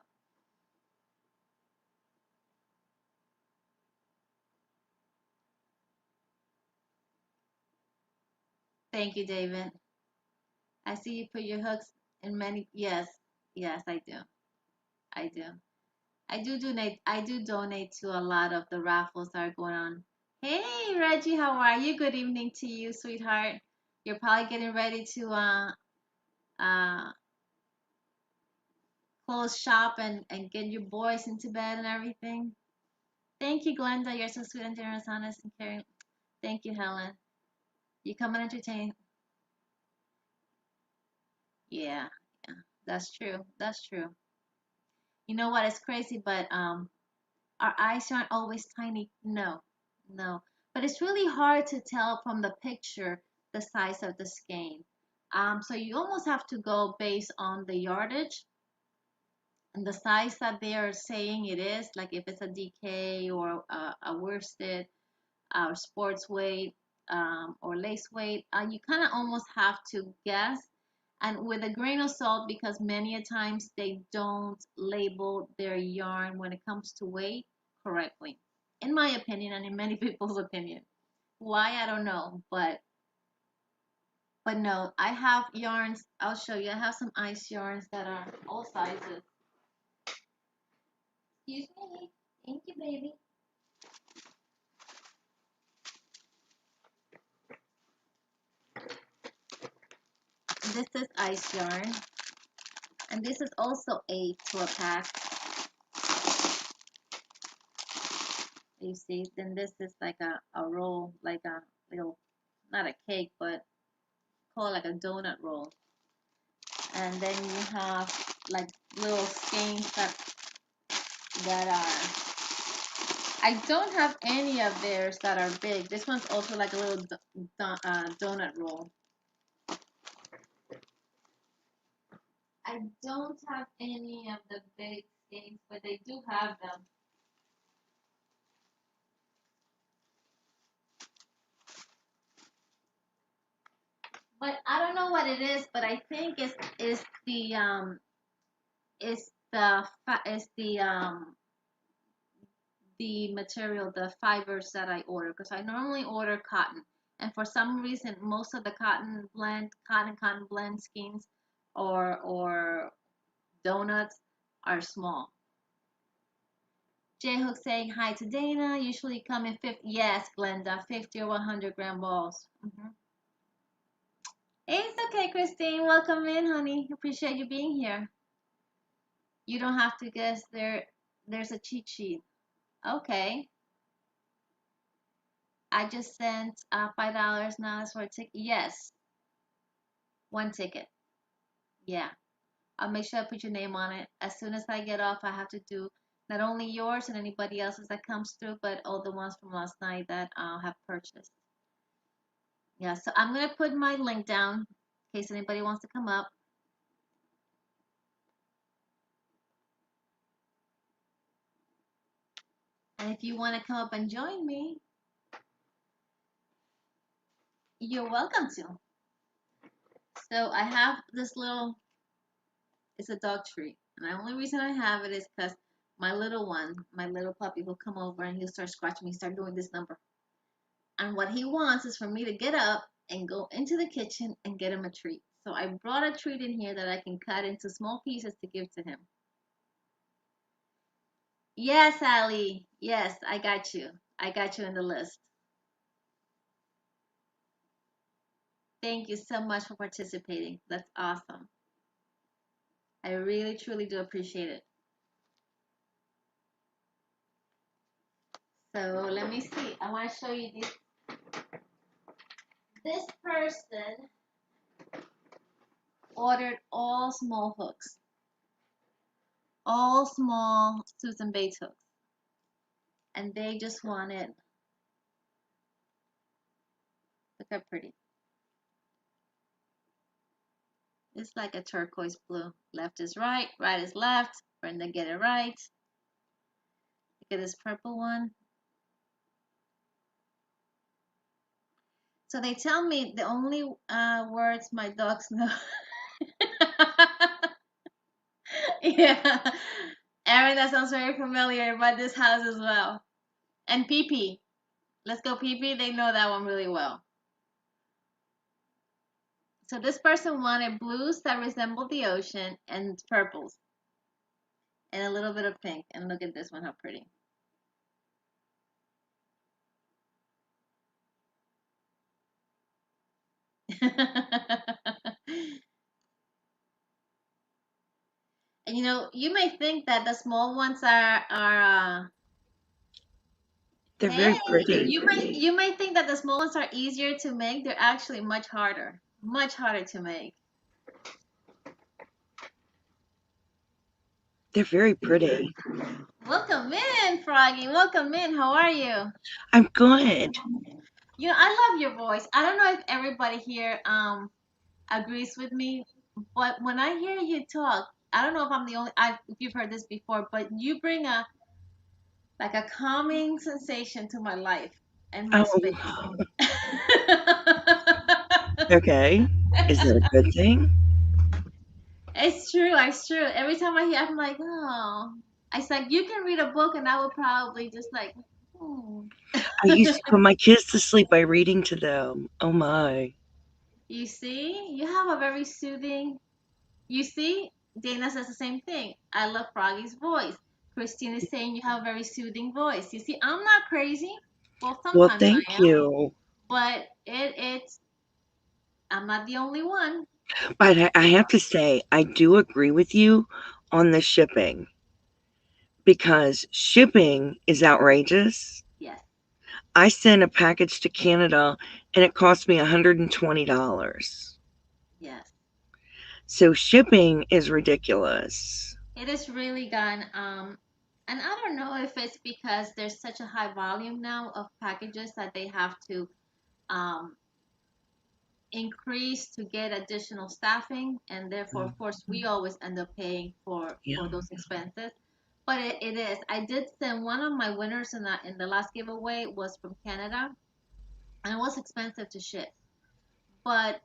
Thank you, David. I see you put your hooks in many. Yes, yes, I do. I do. I do donate to a lot of the raffles that are going on. Hey Reggie, how are you? Good evening to you, sweetheart. You're probably getting ready to uh close shop and get your boys into bed and everything. Thank you, Glenda. You're so sweet and generous, honest and caring. Thank you, Helen. You come and entertain. Yeah, yeah. That's true. That's true. You know what? It's crazy, but our eyes aren't always tiny. No, no. But it's really hard to tell from the picture the size of the skein. So you almost have to go based on the yardage and the size that they are saying it is. Like if it's a DK or a worsted or sports weight or lace weight, you kind of almost have to guess. And with a grain of salt, because many a times they don't label their yarn when it comes to weight correctly, in my opinion, and in many people's opinion. Why, I don't know, but no, I have yarns. I'll show you. I have some ice yarns that are all sizes. Excuse me. Thank you, baby. This is ice yarn, and this is also 8 to a pack. You see, then this is like a roll, like a little, not a cake, but call it like a donut roll. And then you have like little skeins that are, I don't have any of theirs that are big. This one's also like a little donut roll. I don't have any of the big skeins, but they do have them. But I don't know what it is, but I think it's the material, the fibers that I order, because I normally order cotton, and for some reason most of the cotton blend skeins or donuts are small. J Hook saying hi to Dana. Usually come in 50. Yes, Glenda, 50 or 100-gram balls. It's okay, Christine. Welcome in, honey. Appreciate you being here. You don't have to guess. There's a cheat sheet. Okay. I just sent $5 now for a ticket. Yes, one ticket. Yeah. I'll make sure I put your name on it. As soon as I get off, I have to do not only yours and anybody else's that comes through, but all the ones from last night that have purchased. Yeah, so I'm going to put my link down in case anybody wants to come up. And if you want to come up and join me, you're welcome to. So I have this little, it's a dog treat. And the only reason I have it is because my little one, my little puppy will come over and he'll start scratching me, start doing this number. And what he wants is for me to get up and go into the kitchen and get him a treat. So I brought a treat in here that I can cut into small pieces to give to him. Yes, Allie. Yes, I got you. I got you in the list. Thank you so much for participating. That's awesome. I really, truly do appreciate it. So let me see. I want to show you this. This person ordered all small hooks, all small Susan Bates hooks, and they just wanted. Look how pretty. It's like a turquoise blue. Left is right, right is left. Brenda, get it right. Look at this purple one. So they tell me the only words my dogs know. Yeah. Aaron, that sounds very familiar about this house as well. And Pee Pee. Let's go Pee Pee. They know that one really well. So this person wanted blues that resemble the ocean and purples. And a little bit of pink. And look at this one, how pretty. And you may think that the small ones are They're hey, very pretty. you might think that the small ones are easier to make. They're actually much harder to make. They're very pretty. Welcome in, Froggy. Welcome in. How are you? I'm good. I love your voice. I don't know if everybody here agrees with me, but when I hear you talk, I don't know if I'm the only if you've heard this before, but you bring a calming sensation to my life and my Oh, space. okay. Is that a good thing? It's true. It's true. Every time I hear, I'm like, oh. It's like you can read a book, and I would probably just like, hmm. I used to put my kids to sleep by reading to them. Oh my. You see, you have a very soothing. You see, Dana says the same thing. I love Froggy's voice. Christine is saying you have a very soothing voice. You see, I'm not crazy. Well, Well, sometimes I thank am, you. but it's I'm not the only one. But I have to say, I do agree with you on the shipping because shipping is outrageous. Yes, I sent a package to Canada and it cost me $120. yes. So shipping is ridiculous. It is really gone. And I don't know if it's because there's such a high volume now of packages that they have to um increase to get additional staffing, and therefore, of course, we always end up paying Yeah. for those expenses. But it is. I did send one of my winners in the last giveaway was from Canada, and it was expensive to ship. But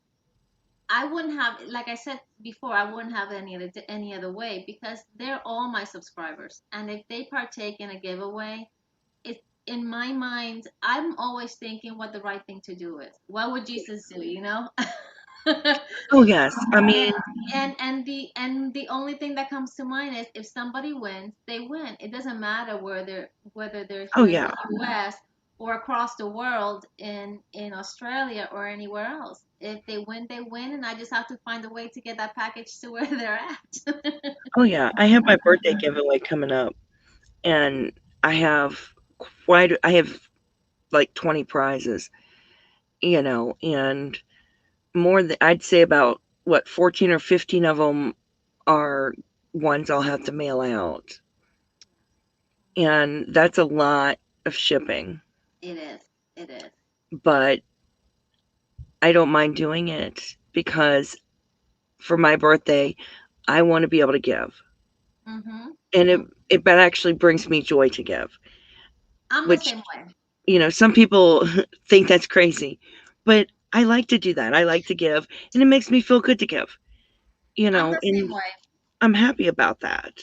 I wouldn't have, like I said before, I wouldn't have any other way because they're all my subscribers, and if they partake in a giveaway, it in my mind, I'm always thinking what the right thing to do is. What would Jesus do? You know. Oh yes. I And mean, and the only thing that comes to mind is if somebody wins, they win. It doesn't matter whether they're oh here in yeah. the US or across the world in Australia or anywhere else. If they win, they win, and I just have to find a way to get that package to where they're at. Oh yeah. I have my birthday giveaway coming up, and I have I have like 20 prizes, and more than I'd say about what 14 or 15 of them are ones I'll have to mail out. And that's a lot of shipping, It is. It is. but I don't mind doing it because for my birthday, I want to be able to give. Mhm. And it Mhm. it that actually brings me joy to give, I'm the which same way. some people think that's crazy, but I like to do that. I like to give, and it makes me feel good to give, I'm the same and way. I'm happy about that.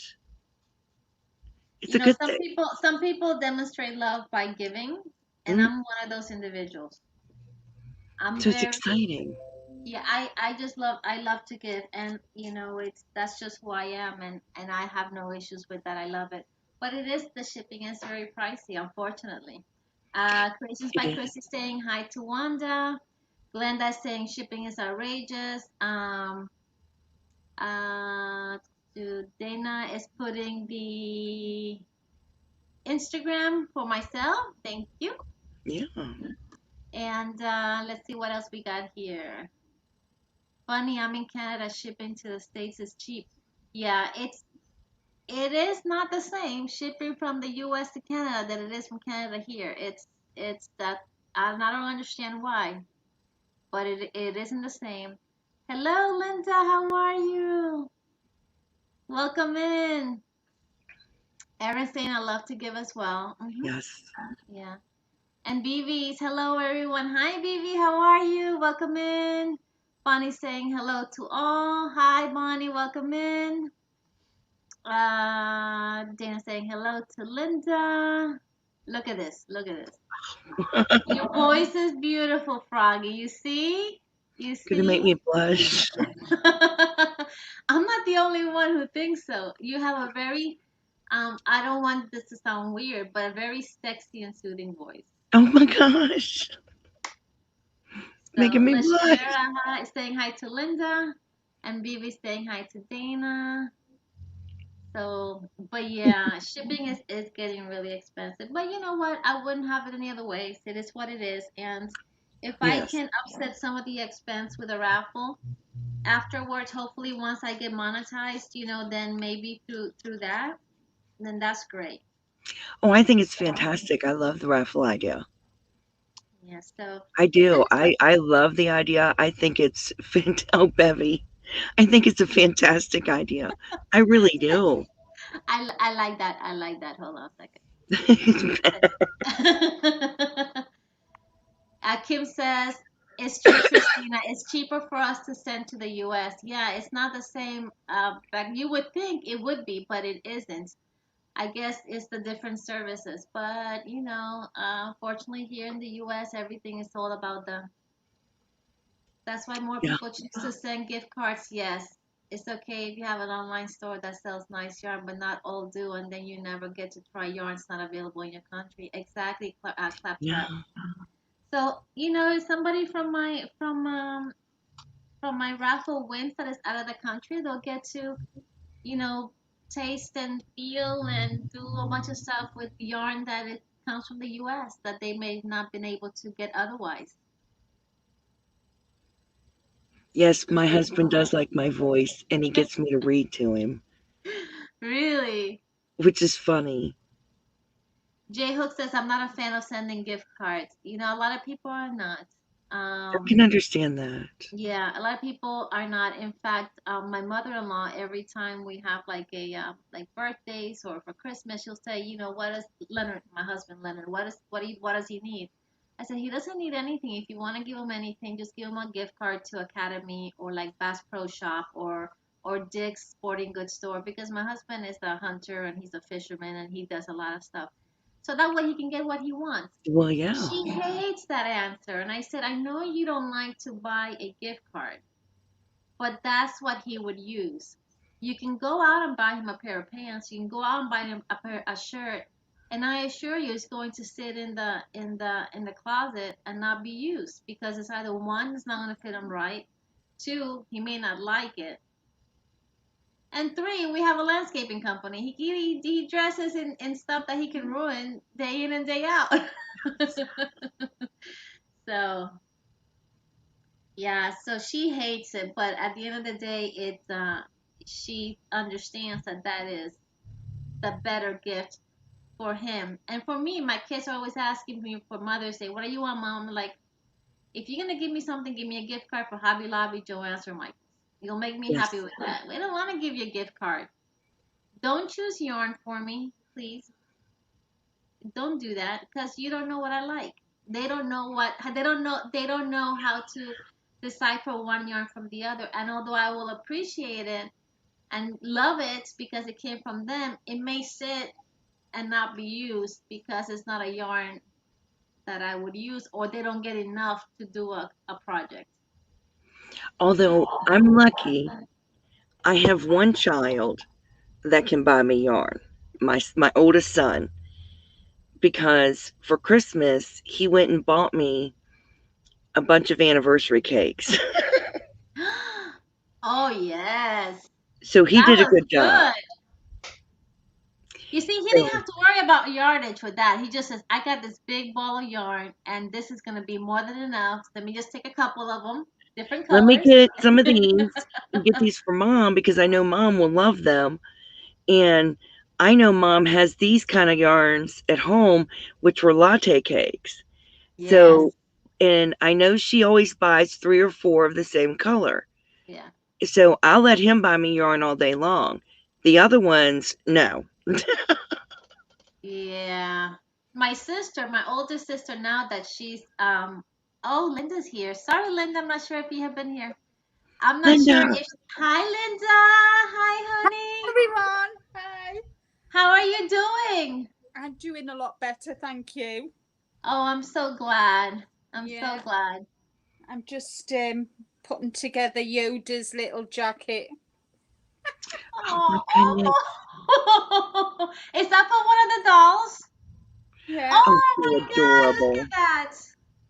It's You a know, good thing. some people demonstrate love by giving, and Mm, I'm one of those individuals. I'm so it's very, exciting. yeah, I love to give, and it's that's just who I am, and I have no issues with that. I love it. But the shipping is very pricey, unfortunately. Creations It by is. Chrissy saying hi to Wanda. Glenda is saying shipping is outrageous. Uh, Dana is putting the Instagram for myself. Thank you. Yeah. And let's see what else we got here. Funny, I'm in Canada. Shipping to the States is cheap. Yeah, it is not the same shipping from the US to Canada than it is from Canada here. It's that I don't understand why, but it isn't the same. Hello, Linda. How are you? Welcome in. Erin saying I love to give as well. Yes. Yeah. And BV's, hello everyone. Hi BV, how are you? Welcome in. Bonnie saying hello to all. Hi Bonnie, welcome in. Dana saying hello to Linda. Look at this. Look at this. Your voice is beautiful, Froggy. You see? You Gonna make see? me blush. I'm not the only one who thinks so. You have a very, I don't want this to sound weird, but a very sexy and soothing voice. Oh my gosh. So Making me blush. Lashera is saying hi to Linda, and Bibi saying hi to Dana. So, but yeah, shipping is getting really expensive. But you know what? I wouldn't have it any other ways. It is what it is. And if I Yes. can offset some of the expense with a raffle afterwards, hopefully once I get monetized, then maybe through that, then that's great. Oh, I think it's fantastic. I love the raffle idea. Yeah. So, I and do. I love the idea. I think it's oh Bevy. I think it's a fantastic idea. I really do. I like that. I like that. Hold on a second. Kim says, it's true, Christina. It's cheaper for us to send to the US. Yeah, it's not the same. But you would think it would be, but it isn't. I guess it's the different services. But, unfortunately, here in the US, everything is all about the. That's why more Yeah. people choose to send gift cards. Yes, it's okay if you have an online store that sells nice yarn, but not all do, and then you never get to try yarns not available in your country. Exactly, Claptrap. Yeah. So, if somebody from my raffle wins that is out of the country, they'll get to, you know, taste and feel and do a bunch of stuff with yarn that it comes from the US that they may not been able to get otherwise. Yes, my husband does like my voice and he gets me to read to him, Really? which is funny. J Hook says I'm not a fan of sending gift cards. A lot of people are not. I can understand that. Yeah, a lot of people are not. In fact, my mother-in-law, every time we have like a like birthdays or for Christmas, she'll say, you know, what does Leonard, my husband Leonard, what does he need? I said he doesn't need anything. If you want to give him anything, just give him a gift card to Academy or like Bass Pro Shop or Dick's Sporting Goods store because my husband is a hunter and he's a fisherman and he does a lot of stuff. So that way he can get what he wants. Well, yeah. She hates that answer. And I said, I know you don't like to buy a gift card, but that's what he would use. You can go out and buy him a pair of pants. You can go out and buy him a shirt. And I assure you, it's going to sit in the closet and not be used because it's either one, it's not going to fit him right. Two, he may not like it. And three, we have a landscaping company. He dresses in stuff that he can ruin day in and day out. So yeah, so she hates it, but at the end of the day, she understands that that is the better gift for him. And for me, my kids are always asking me for Mother's Day, what do you want, Mom? I'm like, if you're gonna give me something, give me a gift card for Hobby Lobby, Joann's, or Michael's. You'll make me happy Yes. with that. We don't want to give you a gift card. Don't choose yarn for me, please. Don't do that because you don't know what I like. They don't know how to decipher one yarn from the other. And although I will appreciate it and love it because it came from them, it may sit and not be used because it's not a yarn that I would use or they don't get enough to do a project. Although I'm lucky, I have one child that can buy me yarn. My oldest son, because for Christmas he went and bought me a bunch of anniversary cakes. Oh yes, So he that did a was good job. good. You see, he didn't So have to worry about yardage with that. He just says, I got this big ball of yarn, and this is going to be more than enough. Let me just take a couple of them, different let me colors. get some of these and get these for mom because I know mom will love them. And I know mom has these kind of yarns at home, which were latte cakes. Yes, So, and I know she always buys 3 or 4 of the same color. yeah, So I'll let him buy me yarn all day long. The other ones, no. yeah. My sister, my oldest sister, now that she's, oh, Linda's here. Sorry, Linda, I'm not sure if you have been here. I'm not sure Linda, if, hi, Linda. Hi, honey. Everyone, hey, How are you doing? I'm doing a lot better, thank you. Oh, I'm so glad. I'm so Yeah, glad. I'm just putting together Yoda's little jacket. oh my Oh, goodness. oh. Is that for one of the dolls? Yeah, Oh, Oh so my God, look adorable. at that.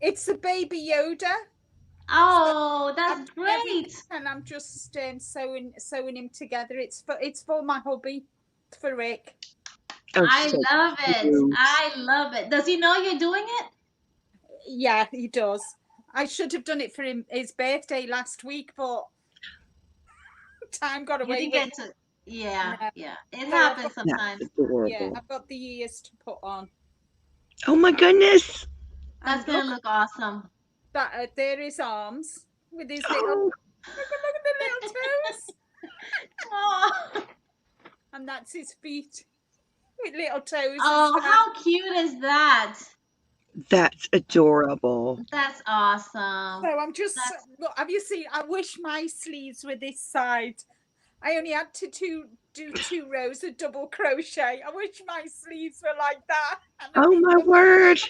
it's a baby Yoda. So Oh, I've that's done everything, great. and I'm just sewing him together. It's for my hubby, for Rick. Oh, I so love it. cute. I love it. Does he know you're doing it? Yeah, he does. I should have done it for his birthday last week, but time got You away didn't with get me. to. Yeah, No. yeah. It So I've got happens That's sometimes. yeah, adorable. I've got the ears to put on. Oh my goodness. That's And gonna look, look awesome. that there his arms with his little Oh, look at the little toes, Oh, and that's his feet with little toes as oh, well. how cute is that? that's adorable. That's awesome. So I'm just That's look. Have you seen? I wish my sleeves were this side. I only had to do 2 rows of double crochet. I wish my sleeves were like that, and they'd Oh be my lovely. word.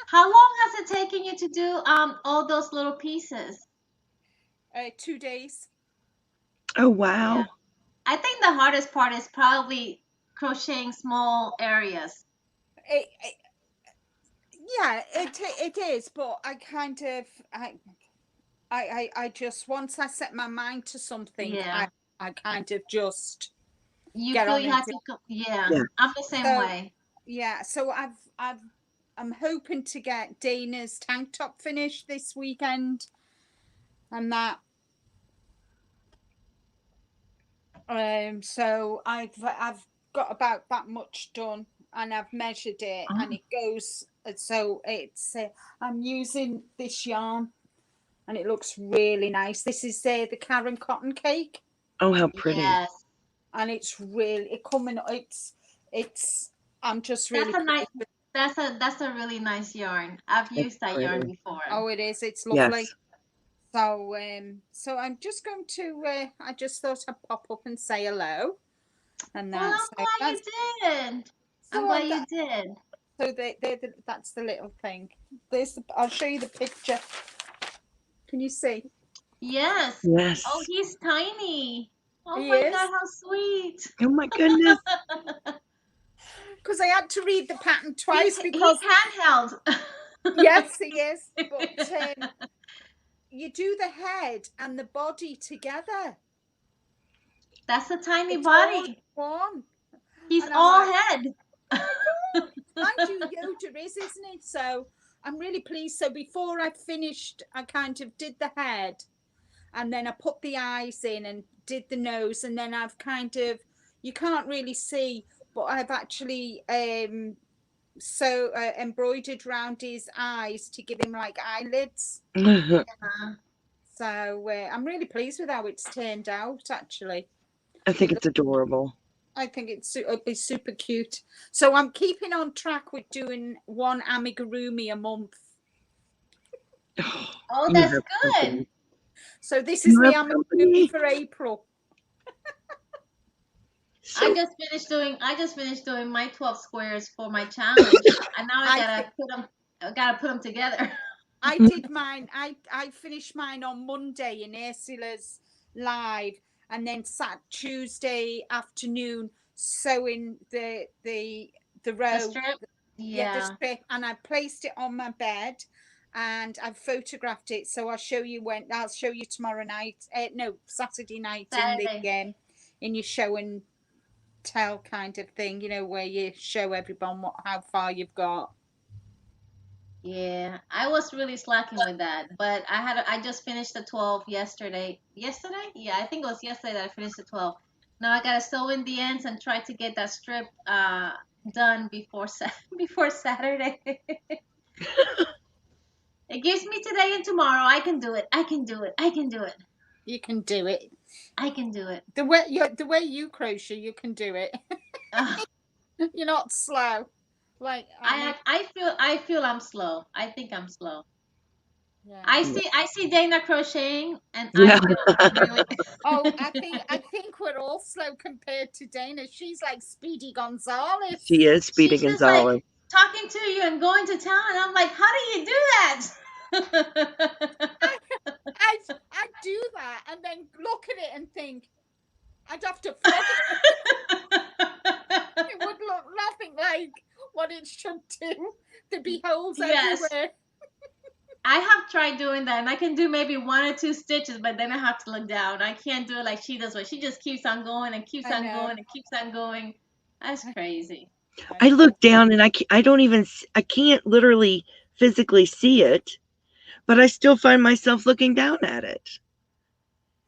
how long has it taken you to do all those little pieces? 2 days. Oh Yeah. wow. I think the hardest part is probably crocheting small areas. It, it, yeah, it is. But I kind of I just once I set my mind to something, Yeah. I kind of just You get feel on you and have do. to yeah, Yeah. I'm the same So way. yeah, so I'm hoping to get Dana's tank top finished this weekend, and that. So I've got about that much done, and I've measured it, Oh, and it goes. So it's I'm using this yarn, and it looks really nice. This is the Karen cotton cake, Oh, how pretty. Yes. and it's really coming. It's. I'm just really That's a nice pleased with. that's a really nice yarn. I've That's used that yarn pretty. before. Oh, it is. It's lovely. Yes. So I'm just going to. I just thought I'd pop up and say hello, and Well, that's I'm glad you did. I'm so glad you did. so that's the little thing. I'll show you the picture. Can you see? Yes. Yes. Oh, he's tiny. Oh He my is. God, how sweet. Oh my goodness. Because I had to read the pattern twice He's because handheld. yes, he is. But you do the head and the body together. That's a tiny It's all body. one. He's And I'm all like, head. oh my God. Mind you, Yoda isn't it? So I'm really pleased. So before I finished, I kind of did the head, and then I put the eyes in and did the nose, and then I've kind of, you can't really see, but I've actually embroidered round his eyes to give him like eyelids. So I'm really pleased with how it's turned out. Actually, I think it's adorable. I think it'll be super cute. So I'm keeping on track with doing one amigurumi a month. Oh, You that's have good. company. So this is You my have amigurumi company. for April. So I just finished doing my 12 squares for my challenge, and now I gotta put them together. I did mine. I finished mine on Monday in Ursula's live, and then sat Tuesday afternoon sewing the The row. strip. Yeah, the Yeah. strip, and I placed it on my bed, and I've photographed it. So I'll show you I'll show you tomorrow night. No, Saturday night Saturday. in your show and tell kind of thing. You know, where you show everyone how far you've got. Yeah, I was really slacking with that, but I just finished the 12 yesterday. Yesterday? Yeah, I think it was yesterday that I finished the 12. Now I gotta sew in the ends and try to get that strip done before before Saturday. It gives me today and tomorrow. I can do it. I can do it. I can do it. You can do it. I can do it. The way you crochet, you can do it. You're not slow. Like I feel I'm slow. I think I'm slow. yeah. I see Dana crocheting and I yeah. feel I'm really Oh, I think we're all slow compared to Dana. She's like Speedy Gonzales. She is Speedy she's just like Gonzalez. talking to you and going to town and I'm like, how do you do that? I I do that and then look at it and think I'd have to flog it. It would look nothing like what it should do. There'd be holes Yes. everywhere. I have tried doing that and I can do maybe 1 or 2 stitches, but then I have to look down. I can't do it like she does, where she just keeps on going and keeps I on know. going and keeps on going. That's crazy. I look down and I don't even, I can't literally physically see it, but I still find myself looking down at it.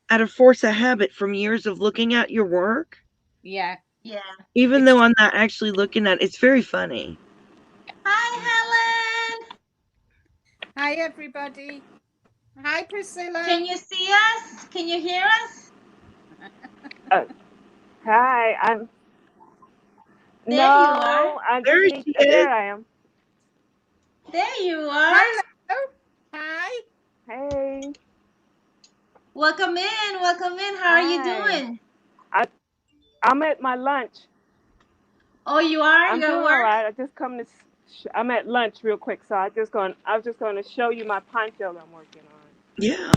Out of force of habit from years of looking at your work. Yeah. Yeah. Even though I'm not actually looking at it, it's very funny. Hi, Helen. Hi, everybody. Hi, Priscilla. Can you see us? Can you hear us? Hi, I'm There you are. no, I There just need she there is. I am. There you are. Hello. Hi. Hey, Welcome in. Welcome in. How are you hi. doing? I'm at my lunch. Oh, you are? I'm You're at doing all work? right. I just come to I'm at lunch real quick, so I was just going to show you my poncho that I'm working on. Yeah.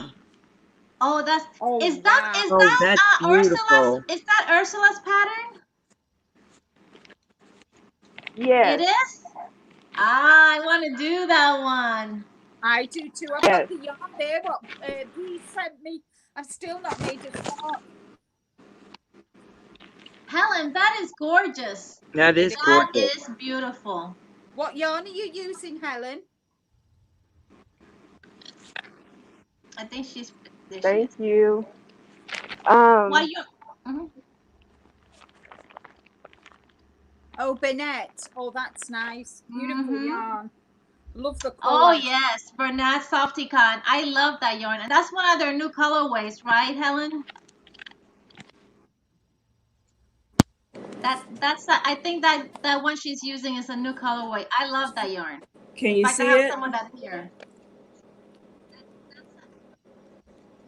Oh, Oh, is wow. Oh, that's beautiful. Is that Ursula's pattern? It Yes. is? Ah, I want to do that one. I do too. I've got Yes. the yarn there. What Bree sent me. I've still not made a start. Helen, that is gorgeous. That is That gorgeous. is beautiful. What yarn are you using, Helen? I think she's there. She Thank is. you. Why you? Mhm. Oh, Bennett. Oh, that's nice. Beautiful Mhm. yarn. Love the Oh color. yes, Bernat Softy Cotton. I love that yarn, and that's one of their new colorways, right, Helen? I think that one she's using is a new colorway. I love that yarn. Can If you I could see have it? some of that here.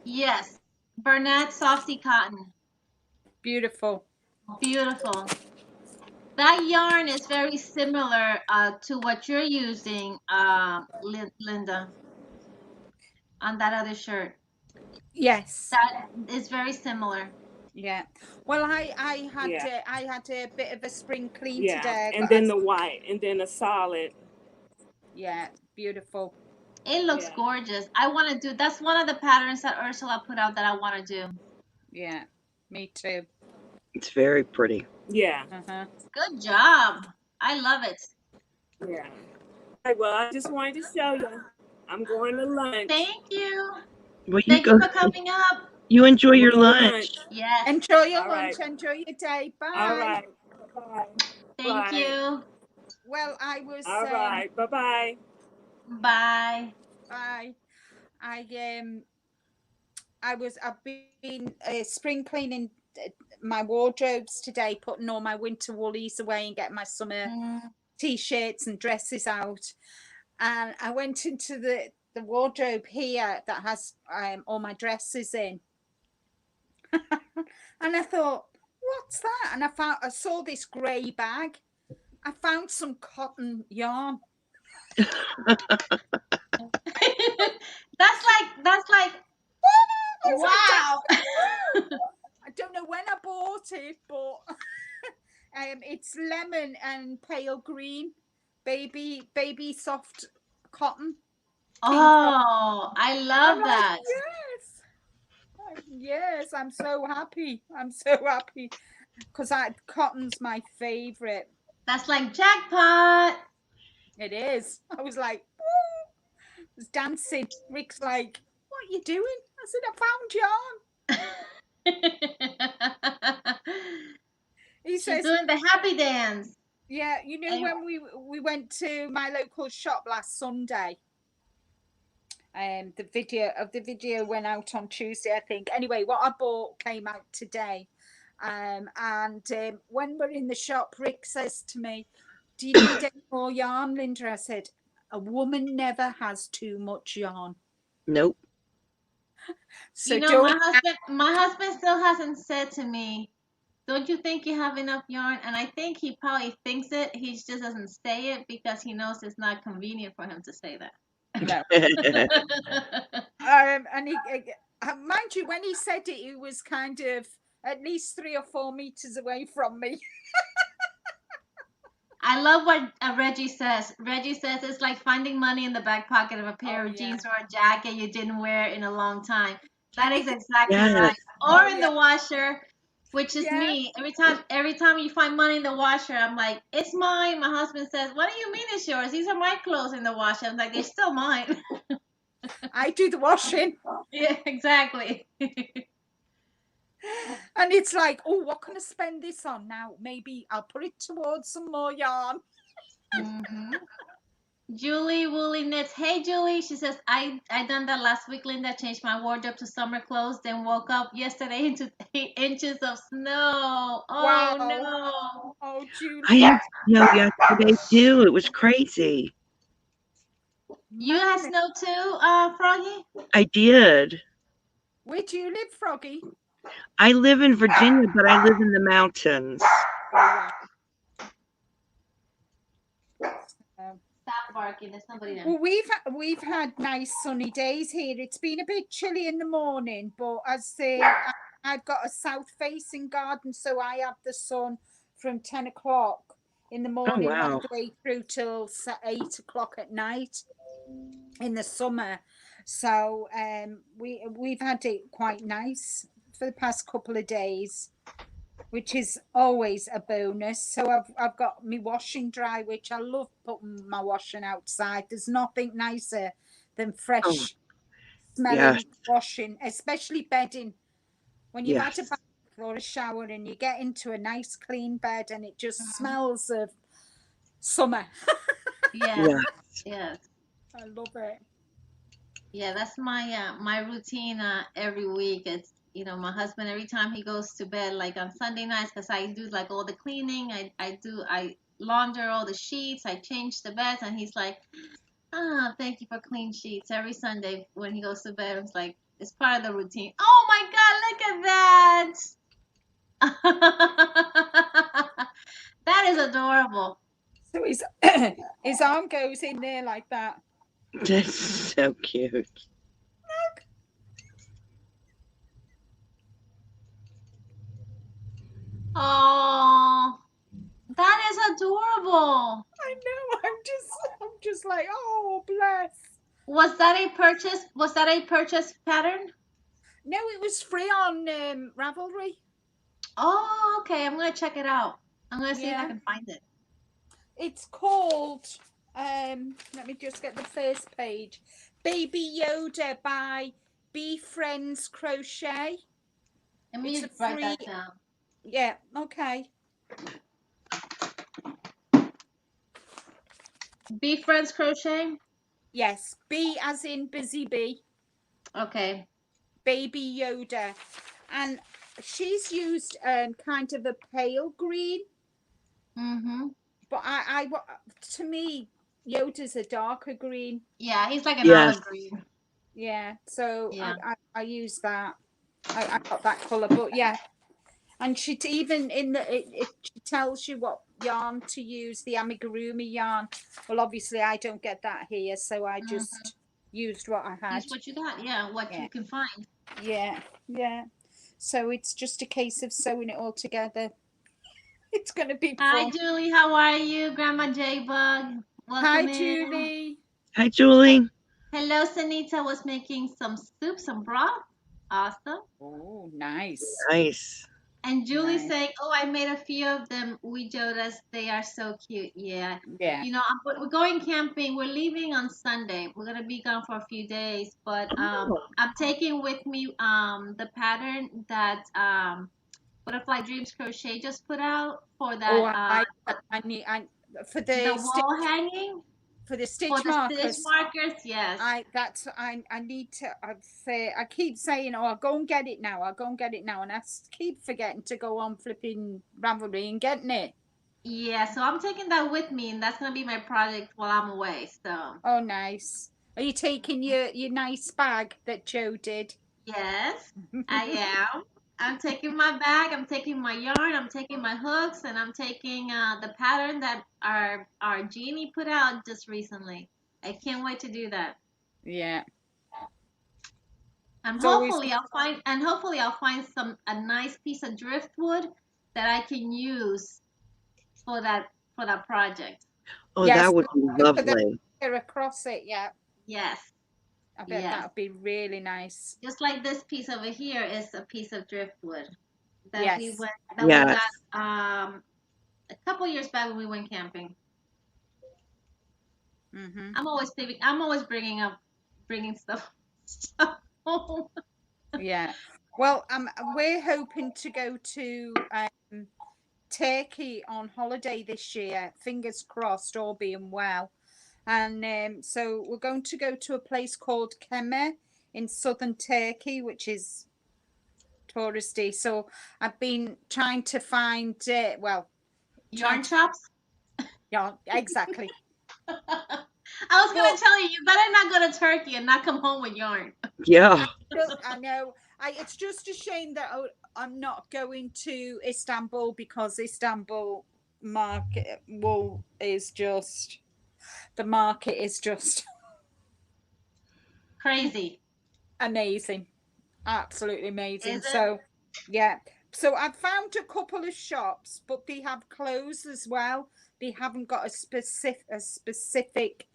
Yes, Bernat Softy Cotton. Beautiful. Beautiful. That yarn is very similar to what you're using, Linda, on that other shirt. Yes. That is very similar. Yeah. Well, I Yeah, had a bit of a spring clean yeah. today. I And got a, then the white, and then the solid. yeah, beautiful. It looks Yeah, gorgeous. I want to do, that's one of the patterns that Ursula put out that I want to do. Yeah, me too. It's very pretty. yeah, Uh-huh. Good job. I love it. yeah. All right, well, I just wanted to show you. I'm going to lunch. Thank you. Well, you Thank you go. for coming up. You enjoy I'm gonna your go to lunch. lunch. Yes. Enjoy your All lunch. right. Enjoy your day. All Bye. right. Bye. Thank Bye. you. Well, I was All right. Bye bye. Bye. bye. I've been spring cleaning my wardrobes today, putting all my winter woolies away and getting my summer t-shirts and dresses out. And I went into the wardrobe here that has all my dresses in. And I thought, what's that? And I saw this grey bag. I found some cotton yarn. That's like I was like, wow. I don't know when I bought it, but it's lemon and pale green, baby soft cotton. Oh, I I'm love like, that. yes, I'm so happy. I'm so happy because cotton's my favorite. That's like jackpot. It is. I was like, woo! I was dancing. Rick's like, what are you doing? I said, I found yarn. He She's says, doing the happy dance. yeah, you know And when we went to my local shop last Sunday. The video went out on Tuesday, I think. Anyway, what I bought came out today. And when we're in the shop, Rick says to me, do you need any more yarn, Linda? I said, a woman never has too much yarn. Nope. So you know, my husband still hasn't said to me, don't you think you have enough yarn? And I think he probably thinks it. He just doesn't say it because he knows it's not convenient for him to say that. no. And mind you, when he said it, he was kind of at least 3 or 4 meters away from me. I love what Reggie says. Reggie says it's like finding money in the back pocket of a pair of Yeah. jeans or a jacket you didn't wear in a long time. That is exactly Yes. right. Or in yeah. the washer, which is Yeah. me. Every time you find money in the washer, I'm like, it's mine. My husband says, what do you mean it's yours? These are my clothes in the washer. I'm like, they're still mine. I do the washing. Yeah, exactly. And it's like, oh, what can I spend this on now? Maybe I'll put it towards some more yarn. Mhm. Julie Woolly Knits. Hey Julie, she says I done that last week, Linda. Changed my wardrobe to summer clothes, then woke up yesterday into 8 inches of snow. Oh Wow. no. Oh, Julie. I had snow yesterday too. It was crazy. You had snow too, Froggy? I did. Where do you live, Froggy? I live in Virginia, but I live in the mountains. Stop barking. There's somebody there. Well, we've had nice sunny days here. It's been a bit chilly in the morning, but I've got a south-facing garden, so I have the sun from 10 o'clock in the morning wow. all the way through till 8 o'clock at night in the summer. So we've had it quite nice for the past couple of days, which is always a bonus. So I've got my washing dry, which I love putting my washing outside. There's nothing nicer than fresh smelling washing, especially bedding. When you've had a bath or a shower and you get into a nice clean bed and it just smells of summer. Yes. Yes. I love it. Yeah, that's my routine every week. It's my husband every time he goes to bed, like on Sunday nights, because I do like all the cleaning. I launder all the sheets, I change the beds, and he's like, ah, thank you for clean sheets every Sunday when he goes to bed. It's like it's part of the routine. Oh my God, look at that! That is adorable. So his his arm goes in there like that. That's so cute. Oh, that is adorable. I know. I'm just like, oh bless. Was that a purchase? Was that a purchase pattern? No, it was free on Ravelry. Oh, okay. I'm gonna check it out. I'm gonna see if I Yeah. can find it. It's called let me just get the first page. Baby Yoda by Be Friends Crochet. Let It's me a write free, that down. yeah, okay. Be Friends Crochet. Yes, B as in busy bee, Okay. Baby Yoda. And she's used kind of a pale green, Mm-hmm. but to me, Yoda's a darker green. Yeah, he's like an Yes. olive green. Yeah, so Yeah. I use that. I got that color, but yeah. And she even in it she tells you what yarn to use, the amigurumi yarn. Well, obviously I don't get that here, so I Mm-hmm. just used what I Use had. what you got. Yeah, what Yeah, you can find. yeah, yeah. So it's just a case of sewing it all together. It's gonna be Hi, fun. Julie. How are you? Grandma J-Bug. Hi, Welcome in. Julie. Hi, Julie. Hello, Sanita was making some soup, some broth. Awesome. Oh, nice, Nice. And Julie nice. saying, "Oh, I made a few of them. We Jodas. They are so cute." Yeah. Yeah. We're going camping. We're leaving on Sunday. We're gonna be gone for a few days, but Oh, I'm taking with me the pattern that Butterfly Dreams Crochet just put out for Oh, that I like that. I need for the the wall hanging for stitch the stitch markers. markers. Yes. I need to I keep saying, oh, I'll go and get it now, I'll go and get it now, and I keep forgetting to go on flipping Ravelry and getting it. Yeah. So I'm taking that with me, and that's gonna be my project while I'm away. So. Oh, nice. Are you taking your nice bag that Joe did? Yes, I am. I'm taking my bag, I'm taking my yarn, I'm taking my hooks, and I'm taking the pattern that our Genie put out just recently. I can't wait to do that. Yeah, And it's always hopefully I'll find a nice piece of driftwood that I can use for that project. oh, yes, that would be for the lovely. across it. Yeah, Yes, I bet that yes. would be really nice. Just like this piece over here is a piece of driftwood Yes. that we Yes. got a couple years back when we went camping. Mm-hmm. I'm always bringing stuff, stuff home. Yeah. Well, we're hoping to go to Turkey on holiday this year. Fingers crossed, all being well. And so we're going to go to a place called Kemer in southern Turkey, which is touristy. So I've been trying to find, well, trying Yarn to, shops. yeah, exactly. I was gonna But tell you, you better not go to Turkey and not come home with yarn. Yeah. I know. It's just a shame that I'm not going to Istanbul because Istanbul market wool is just the market is just Crazy, amazing, absolutely is amazing. it? So yeah, so I've found a couple of shops, but they have clothes as well. They haven't got a specific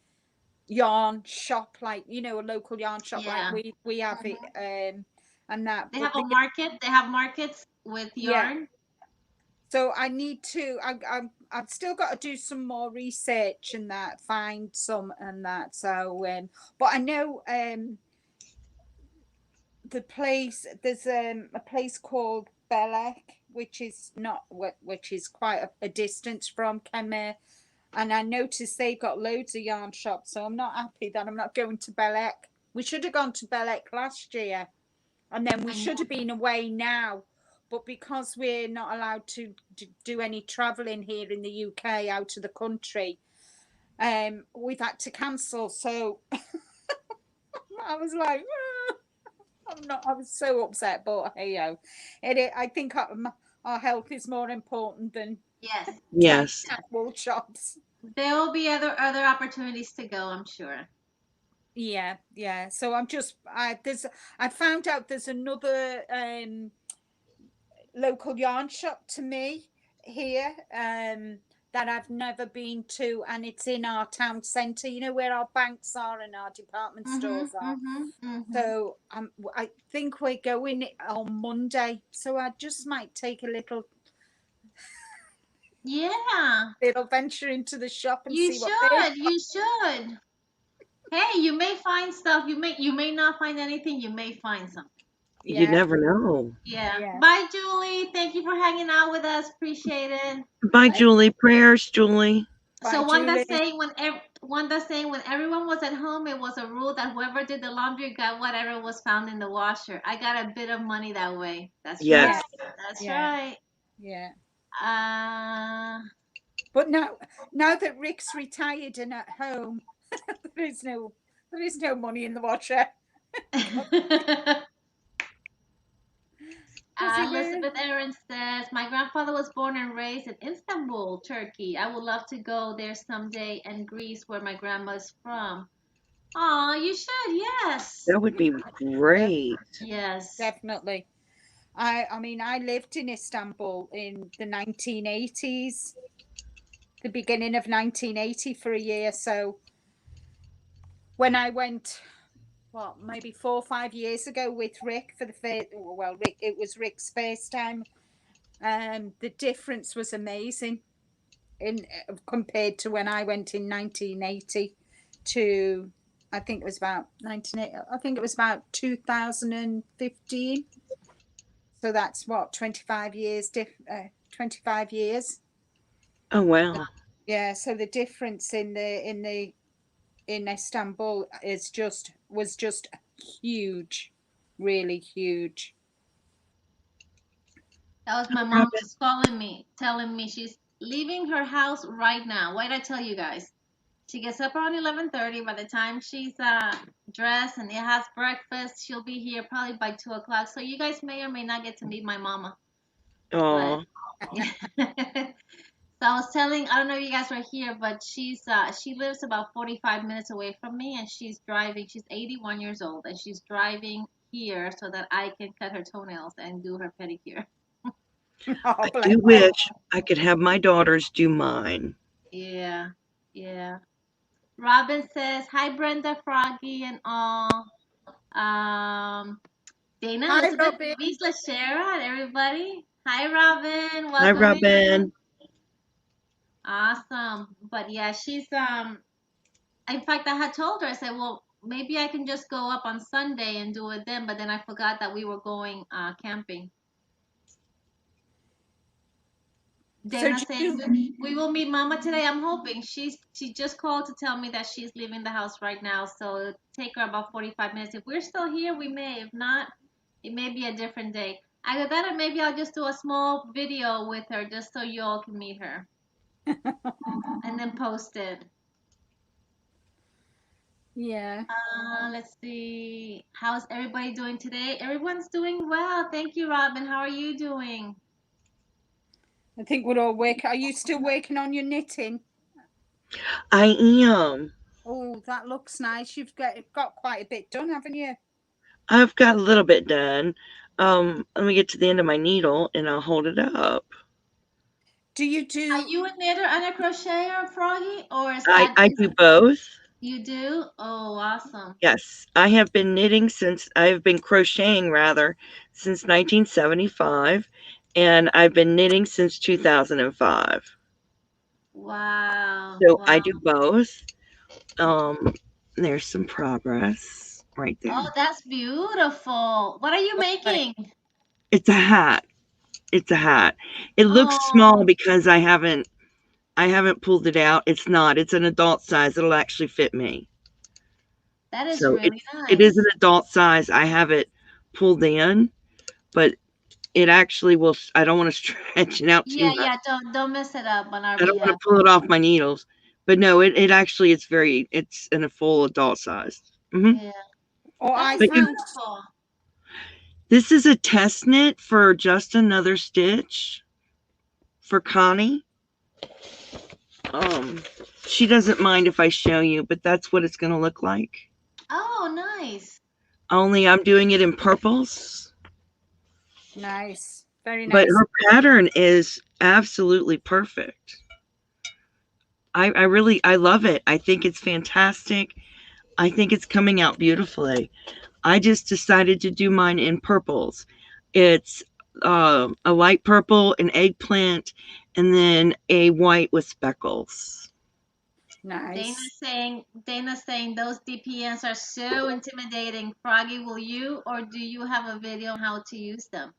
yarn shop, like a local yarn shop like Yeah. we have it, Mhm. and that. They But have a market. They have markets with yeah, yarn. so I need to. I've still got to do some more research and that, find some and that. So, but I know the place. There's a place called Belek, which is not which is quite a distance from Kemer, And I noticed they've got loads of yarn shops, so I'm not happy that I'm not going to Belek. We should have gone to Belek last year, and then we should have been away now. But because we're not allowed to do any travelling here in the UK out of the country, we've had to cancel. So I was like, I was so upset, but hey, yo, I think our health is more important than Yes. wool shops. There will be other opportunities to go, I'm sure. Yeah. So I found out there's another local yarn shop to me here that I've never been to, and it's in our town centre. You know where our banks are and our department stores are. So I think we're going on Monday. So I just might take a little venture into the shop and see what they. You should. Hey, you may find stuff. You may not find anything. You may find something. You never know. Yeah. Bye, Julie. Thank you for hanging out with us. Appreciate it. Bye, Julie. Prayers, Julie. So Wanda's saying when everyone was at home, it was a rule that whoever did the laundry got whatever was found in the washer. I got a bit of money that way. That's right. That's right. Yeah. But now that Rick's retired and at home, there is no money in the washer. Elizabeth Aaron says, my grandfather was born and raised in Istanbul, Turkey. I would love to go there someday, and Greece, where my grandma's from. Oh, you should, yes. That would be great. Yes. Definitely. I mean, I lived in Istanbul in the 1980s, the beginning of 1980 for a year. So when I went, maybe 4 or 5 years ago with Rick for the first, it was Rick's first time. The difference was amazing compared to when I went in 1980 to, I think it was about 2015. So that's 25 years. 25 years. Oh wow. Yeah. So the difference in Istanbul was just huge, really huge. That was my mom just calling me, telling me she's leaving her house right now. What did I tell you guys? She gets up around 11:30. By the time she's dressed and has breakfast, she'll be here probably by 2 o'clock. So you guys may or may not get to meet my mama. Oh. So I was telling, I don't know if you guys were here, but she lives about 45 minutes away from me, and she's driving. She's 81 years old, and she's driving here so that I can cut her toenails and do her pedicure. I do wish I could have my daughters do mine. Yeah. Robin says, hi, Brenda, Froggy, and all. Dana, Elizabeth, Lisa, Shara, everybody. Hi, Robin. Welcome. Hi, Robin. In. Awesome. But yeah, she's in fact, I had told her, I said, well, maybe I can just go up on Sunday and do it then, but then I forgot that we were going camping. Dana saying, we will meet Mama today. I'm hoping. She just called to tell me that she's leaving the house right now, so it'll take her about 45 minutes. If we're still here, we may. If not, it may be a different day. Either that or maybe I'll just do a small video with her just so you all can meet her. And then post it. Yeah. Let's see. How's everybody doing today? Everyone's doing well. Thank you, Robin. How are you doing? I think we're all working. Are you still working on your knitting? I am. Oh, that looks nice. You've got quite a bit done, haven't you? I've got a little bit done. Let me get to the end of my needle and I'll hold it up. Are you a knitter and a crocheter, Froggy? Or is I do both. You do? Oh, awesome. Yes. I have been crocheting since 1975, and I've been knitting since 2005. Wow. So I do both. There's some progress right there. Oh, that's beautiful. What are you making? It's a hat. It looks small because I haven't I haven't pulled it out. It's not. It's an adult size. It'll actually fit me. That is So really it is an nice. adult size. I have it pulled in, but it actually will. I don't want to stretch it out too Yeah, much. yeah, don't mess it up on our I don't want behalf. to pull it off my needles. But no, it actually it's in a full adult size. Yeah. Or That I is But you know, found, beautiful. this is a test knit for just another stitch for Connie. Um, she doesn't mind if I show you, but that's what it's going to look like. Oh, nice. Only I'm doing it in purples, nice, very but nice. her pattern is absolutely perfect. I really I love it. I think it's fantastic. I think it's coming out beautifully. I just decided to do mine in purples. It's a light purple, an eggplant, and then a white with speckles. Nice. Dana's saying those DPNs are so intimidating. Froggy, will you or do you have a video on how to use them?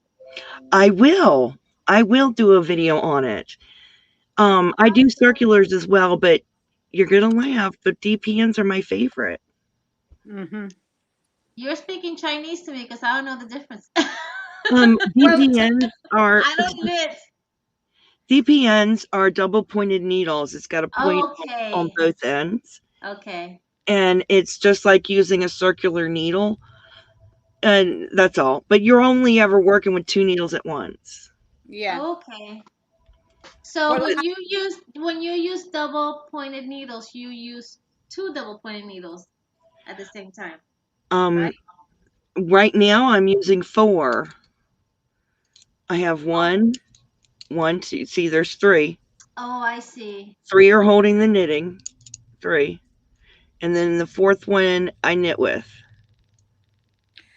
I will. I will do a video on it. I do circulars as well, but you're gonna laugh, but DPNs are my favorite. Mm-hmm. You're speaking Chinese to me because I don't know the difference. Well, DPNs are I don't knit. double pointed needles. It's got a point on Okay. both ends, Okay. and it's just like using a circular needle, and that's all. But you're only ever working with two needles at once. yeah. Okay. So Well, when you use double pointed needles, you use two double pointed needles at the same time, Um, right? right now I'm using four. I have Oh, one, two. See, there's three. oh, I see. Three are holding the knitting. Three. And then the fourth one I knit with.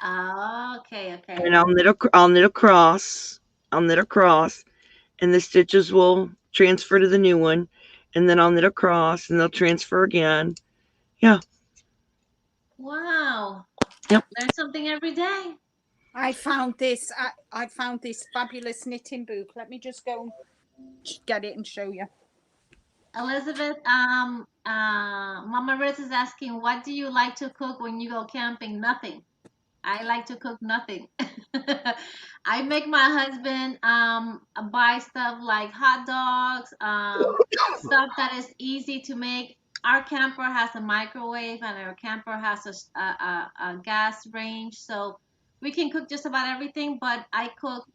Oh, okay, okay. And I'll knit across. I'll knit across, and the stitches will transfer to the new one, and then I'll knit across, and they'll transfer again. Yeah. Wow. Yep. Learn something every day. I found this. I found this fabulous knitting book. Let me just go get it and show you. Elizabeth, Mama Riz is asking, what do you like to cook when you go camping? Nothing. I like to cook nothing. I make my husband buy stuff like hot dogs, stuff that is easy to make. Our camper has a microwave and our camper has a gas range, so we can cook just about everything, but I cook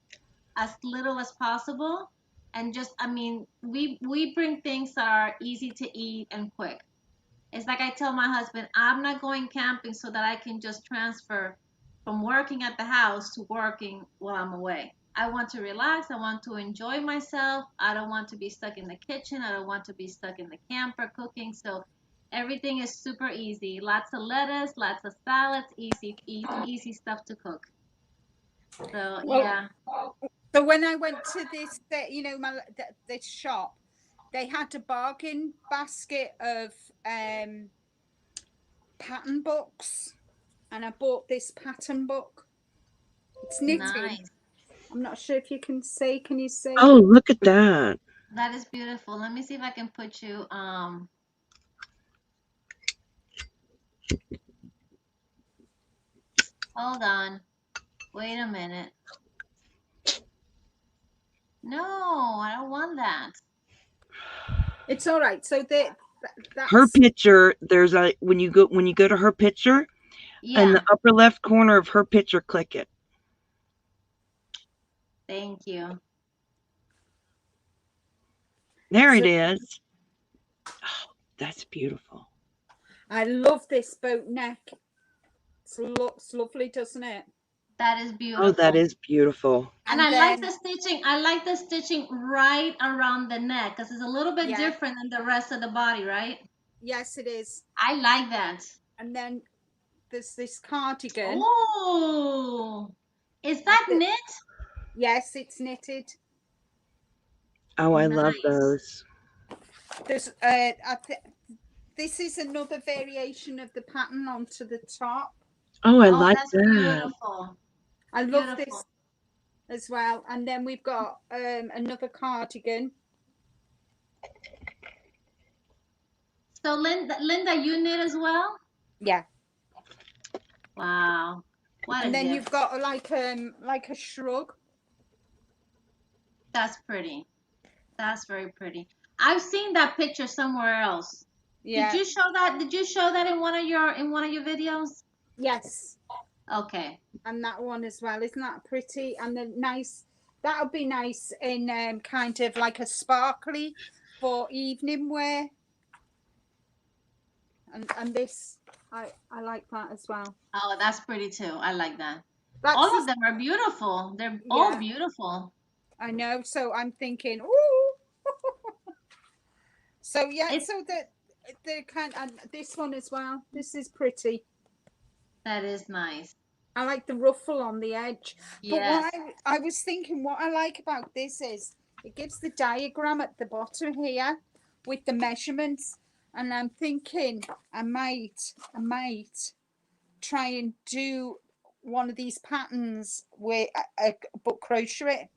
as little as possible. And just, I mean, we bring things that are easy to eat and quick. It's like I tell my husband, I'm not going camping so that I can just transfer from working at the house to working while I'm away. I want to relax. I want to enjoy myself. I don't want to be stuck in the kitchen. I don't want to be stuck in the camper cooking. So everything is super easy. Lots of lettuce, lots of salads, easy to eat, easy stuff to cook. So Well, yeah. so when I went to this, this shop, they had a bargain basket of pattern books, and I bought this pattern book. It's knitting. Nice. I'm not sure if you can see. Can you see? Oh, look at that. That is beautiful. Let me see if I can put you hold on. Wait a minute. No, I don't want that. It's all right. So Her that's picture, there's a when you go to her picture, in the Yeah, upper left corner of her picture, click it. thank you. There so it is. Oh, that's beautiful. I love this boat neck. It looks lovely, doesn't it? That is Oh, that beautiful. is beautiful. And And I like then the stitching. I like the stitching right around the neck because it's a little bit yeah, different than the rest of the body, right? yes, it is. I like that. And then there's this cardigan. Oh, is And that knit? yes, it's knitted. Oh, I love Nice. those. There's this is another variation of the pattern onto the top. Oh, I Oh, like that's that. beautiful. I love this Beautiful. as well. And then we've got another cardigan. So Linda, you knit as well? Yeah. Wow. What a And then gift. you've got like a shrug. That's pretty. That's very pretty. I've seen that picture somewhere else. Yeah. Did you show that? Did you show that in one of your videos? Yes. Okay. And that one as well. Isn't that pretty? And the nice, that would be nice in kind of like a sparkly for evening wear. And this, I like that as well. Oh, that's pretty too. I like that. That's All of them are beautiful. They're all Yeah. beautiful. I know. So I'm thinking, ooh. So yeah, It's, so the kind, and this one as well. This is pretty. that is nice. I like the ruffle on the edge. But Yes. what I was thinking, what I like about this is it gives the diagram at the bottom here with the measurements. And I'm thinking I might try and do one of these patterns with but crochet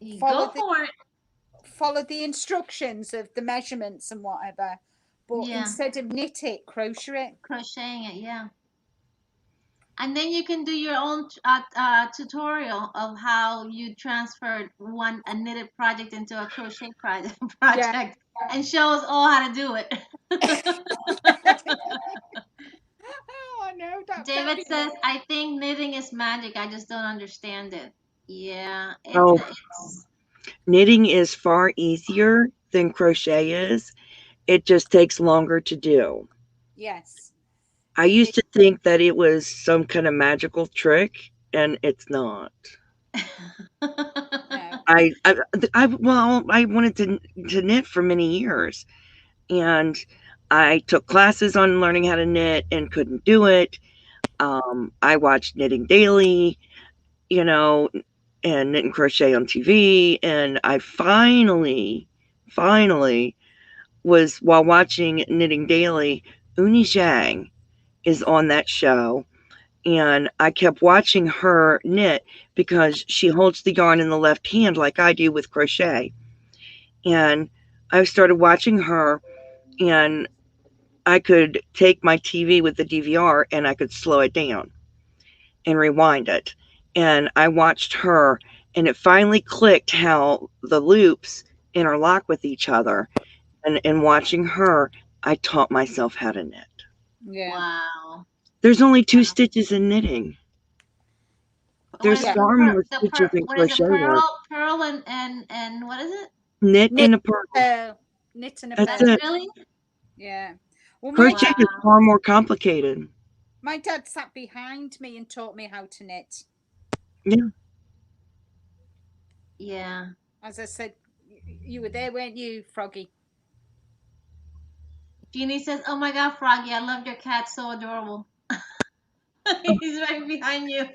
it. Go for it. Follow the instructions of the measurements and whatever. But Yeah. instead of knit it, crochet it. Crocheting it, yeah. And then you can do your own tutorial of how you transferred a knitted project into a crochet project, Yeah. and show us all how to do it. Oh, I know that. David says, I think knitting is magic. I just don't understand it. Yeah, Oh, it's knitting is far easier than crochet is. It just takes longer to do. Yes. I used to think that it was some kind of magical trick, and it's not. No. I wanted to knit for many years, and I took classes on learning how to knit and couldn't do it. I watched Knitting Daily, you know, and Knit and Crochet on TV, and I finally was while watching Knitting Daily. Uni Zhang is on that show, and I kept watching her knit because she holds the yarn in the left hand like I do with crochet. And I started watching her, and I could take my TV with the DVR and I could slow it down and rewind it. And I watched her, and it finally clicked how the loops interlock with each other. And in watching her, I taught myself how to knit. Yeah. wow. There's only 2 stitches in knitting. What There's is it? far more stitches in What is it? crochet work. Pearl and what is it? Knit Knit and a purl. knit and a That's pearl. it. Really? Yeah. Well, Crochet is far more complicated. my dad sat behind me and taught me how to knit. Yeah. Yeah. As I said, you were there, weren't you, Froggy? Jeannie says, "Oh my God, Froggy, I love your cat. So adorable." He's right behind you.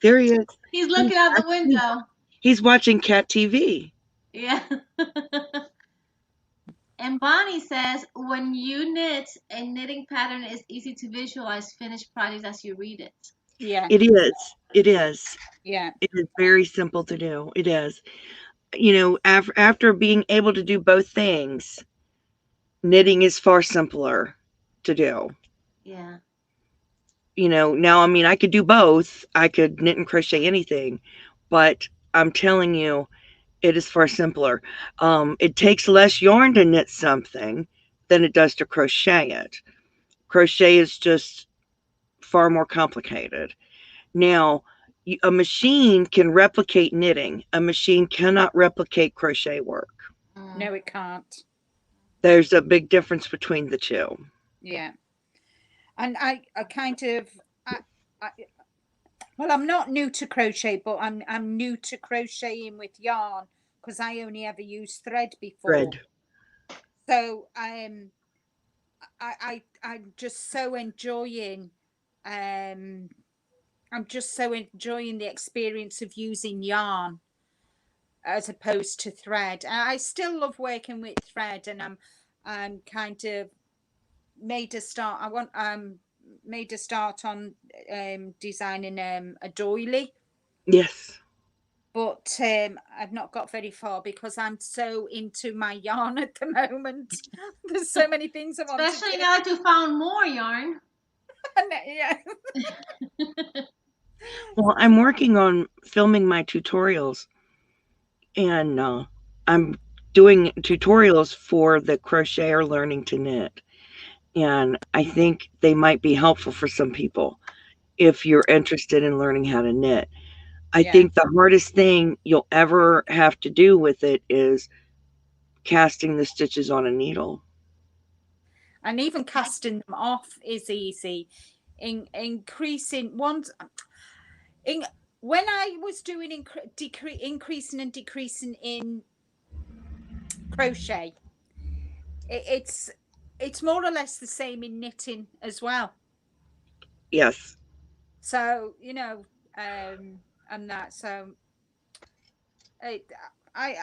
There he is. He's looking out the window. He's watching cat TV. Yeah. And Bonnie says, when you knit, a knitting pattern is easy to visualize finished projects as you read it. Yeah. It is. It is. Yeah. It is very simple to do. It is. You know, after being able to do both things, knitting is far simpler to do. Yeah. You know, now, I mean, I could do both. I could knit and crochet anything, but I'm telling you, it is far simpler. It takes less yarn to knit something than it does to crochet it. Crochet is just far more complicated. Now, a machine can replicate knitting. A machine cannot replicate crochet work. No, it can't. There's a big difference between the two. Yeah. And I kind of, well, I'm not new to crochet, but I'm new to crocheting with yarn because I only ever used thread before. Thread. So I'm just so enjoying I'm just so enjoying the experience of using yarn as opposed to thread. And I still love working with thread, and I'm kind of made a start. Made a start on designing a doily. Yes. but I've not got very far because I'm so into my yarn at the moment. There's so many things I want to Especially do. now that you found more yarn. Yeah. Well, I'm working on filming my tutorials, and I'm doing tutorials for the crocheter learning to knit. And I think they might be helpful for some people if you're interested in learning how to knit. I Yeah. think the hardest thing you'll ever have to do with it is casting the stitches on a needle. And even casting them off is easy. Increasing once in when I was doing increasing and decreasing in crochet, it's more or less the same in knitting as well. Yes. So and that it, I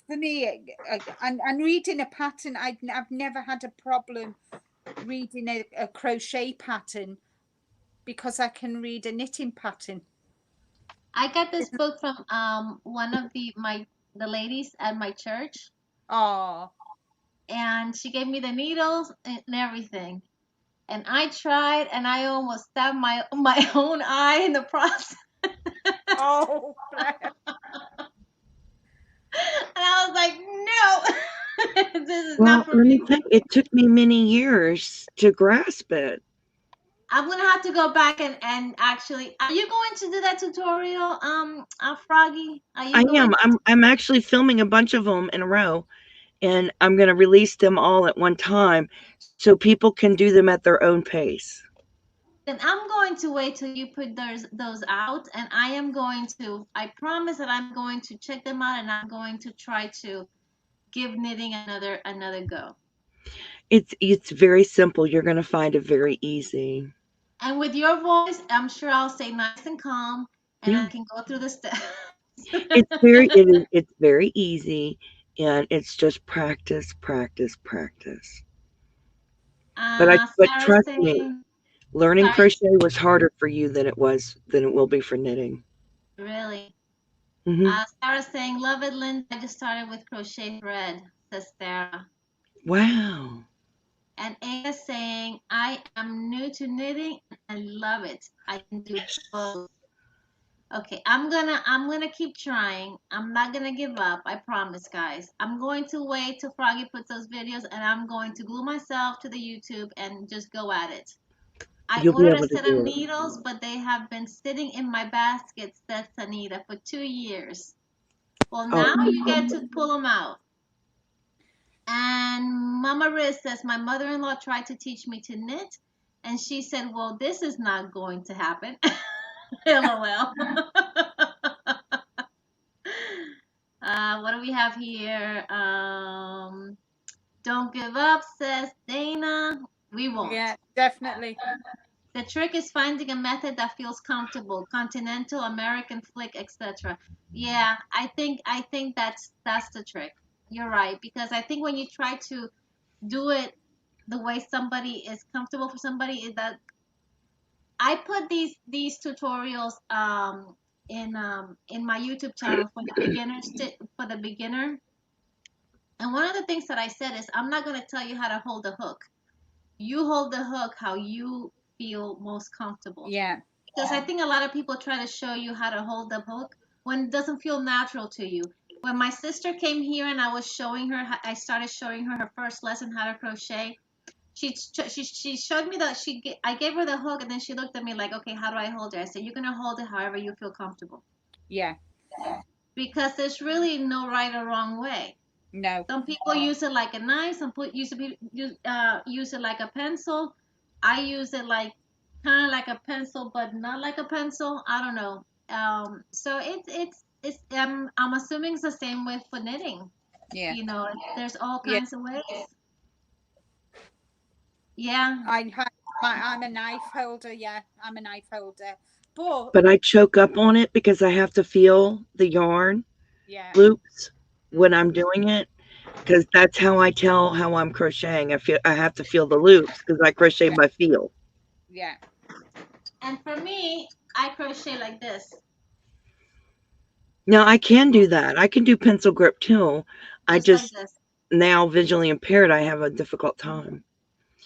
for me, and reading a pattern, I've never had a problem reading a crochet pattern because I can read a knitting pattern. I got this book from one of the ladies at my church, Oh, and she gave me the needles and everything. And I tried, and I almost stabbed my own eye in the process. oh, And I was like, no, this is not Well, for let me me. tell you, it took me many years to grasp it. I'm gonna have to go back and actually. Are you going to do that tutorial, Froggy? Are I you going am. to? I'm actually filming a bunch of them in a row, and I'm going to release them all at one time so people can do them at their own pace. Then I'm going to wait till you put those out, and I am going to. I promise that I'm going to check them out, and I'm going to try to give knitting another go. It's very simple. You're going to find it very easy. And with your voice, I'm sure I'll stay nice and calm, and Yeah. I can go through the steps. It's very easy, and it's just practice, practice, practice. But Sarah's trust me, saying, learning sorry, crochet was harder for you than it will be for knitting. really. Hmm. Sarah's saying, love it, Linda. I just started with crochet thread, says Sarah. Wow. And Ada's saying, I am new to knitting and I love it. I can do both. Okay, I'm gonna keep trying. I'm not gonna give up. I promise, guys. I'm going to wait till Froggy puts those videos, and I'm going to glue myself to the YouTube and just go at it. I You'll be ordered a able to set of do it. needles, but they have been sitting in my basket, says Anita, for 2 years. Well, Oh, now you get to pull them out. And Mama Riz says, my mother-in-law tried to teach me to knit, and she said, well, this is not going to happen. LOL. What do we have here? Don't give up, says Dana. We won't. yeah, definitely. The trick is finding a method that feels comfortable, continental, American flick, etc. Yeah, I think that's the trick. You're right, because I think when you try to do it the way somebody is comfortable for somebody, is that I put these tutorials in my YouTube channel for the for the beginner. And one of the things that I said is I'm not going to tell you how to hold the hook. You hold the hook how you feel most comfortable. Yeah, Because I think a lot of people try to show you how to hold the hook when it doesn't feel natural to you. When my sister came here and I was showing her, I started showing her her first lesson how to crochet. She showed me that I gave her the hook, and then she looked at me like, okay, how do I hold it? I said, you're gonna hold it however you feel comfortable, yeah, because there's really no right or wrong way. no, Some people use it like a knife. Some people use it like a pencil. I use it like kind of like a pencil, but not like a pencil. I don't know. So it's I'm assuming it's the same way for knitting. yeah, You know, there's all yeah. kinds of ways. Yeah. I'm a knife holder. Yeah, I'm a knife holder. But but I choke up on it because I have to feel the yarn yeah, loops when mm, I'm doing it, because that's how I tell how I'm crocheting. I have to feel the loops because I crochet yeah, by feel. yeah, And for me, I crochet like this. Now I can do that. I can do pencil grip too. I just like just this. now visually impaired. I have a difficult time.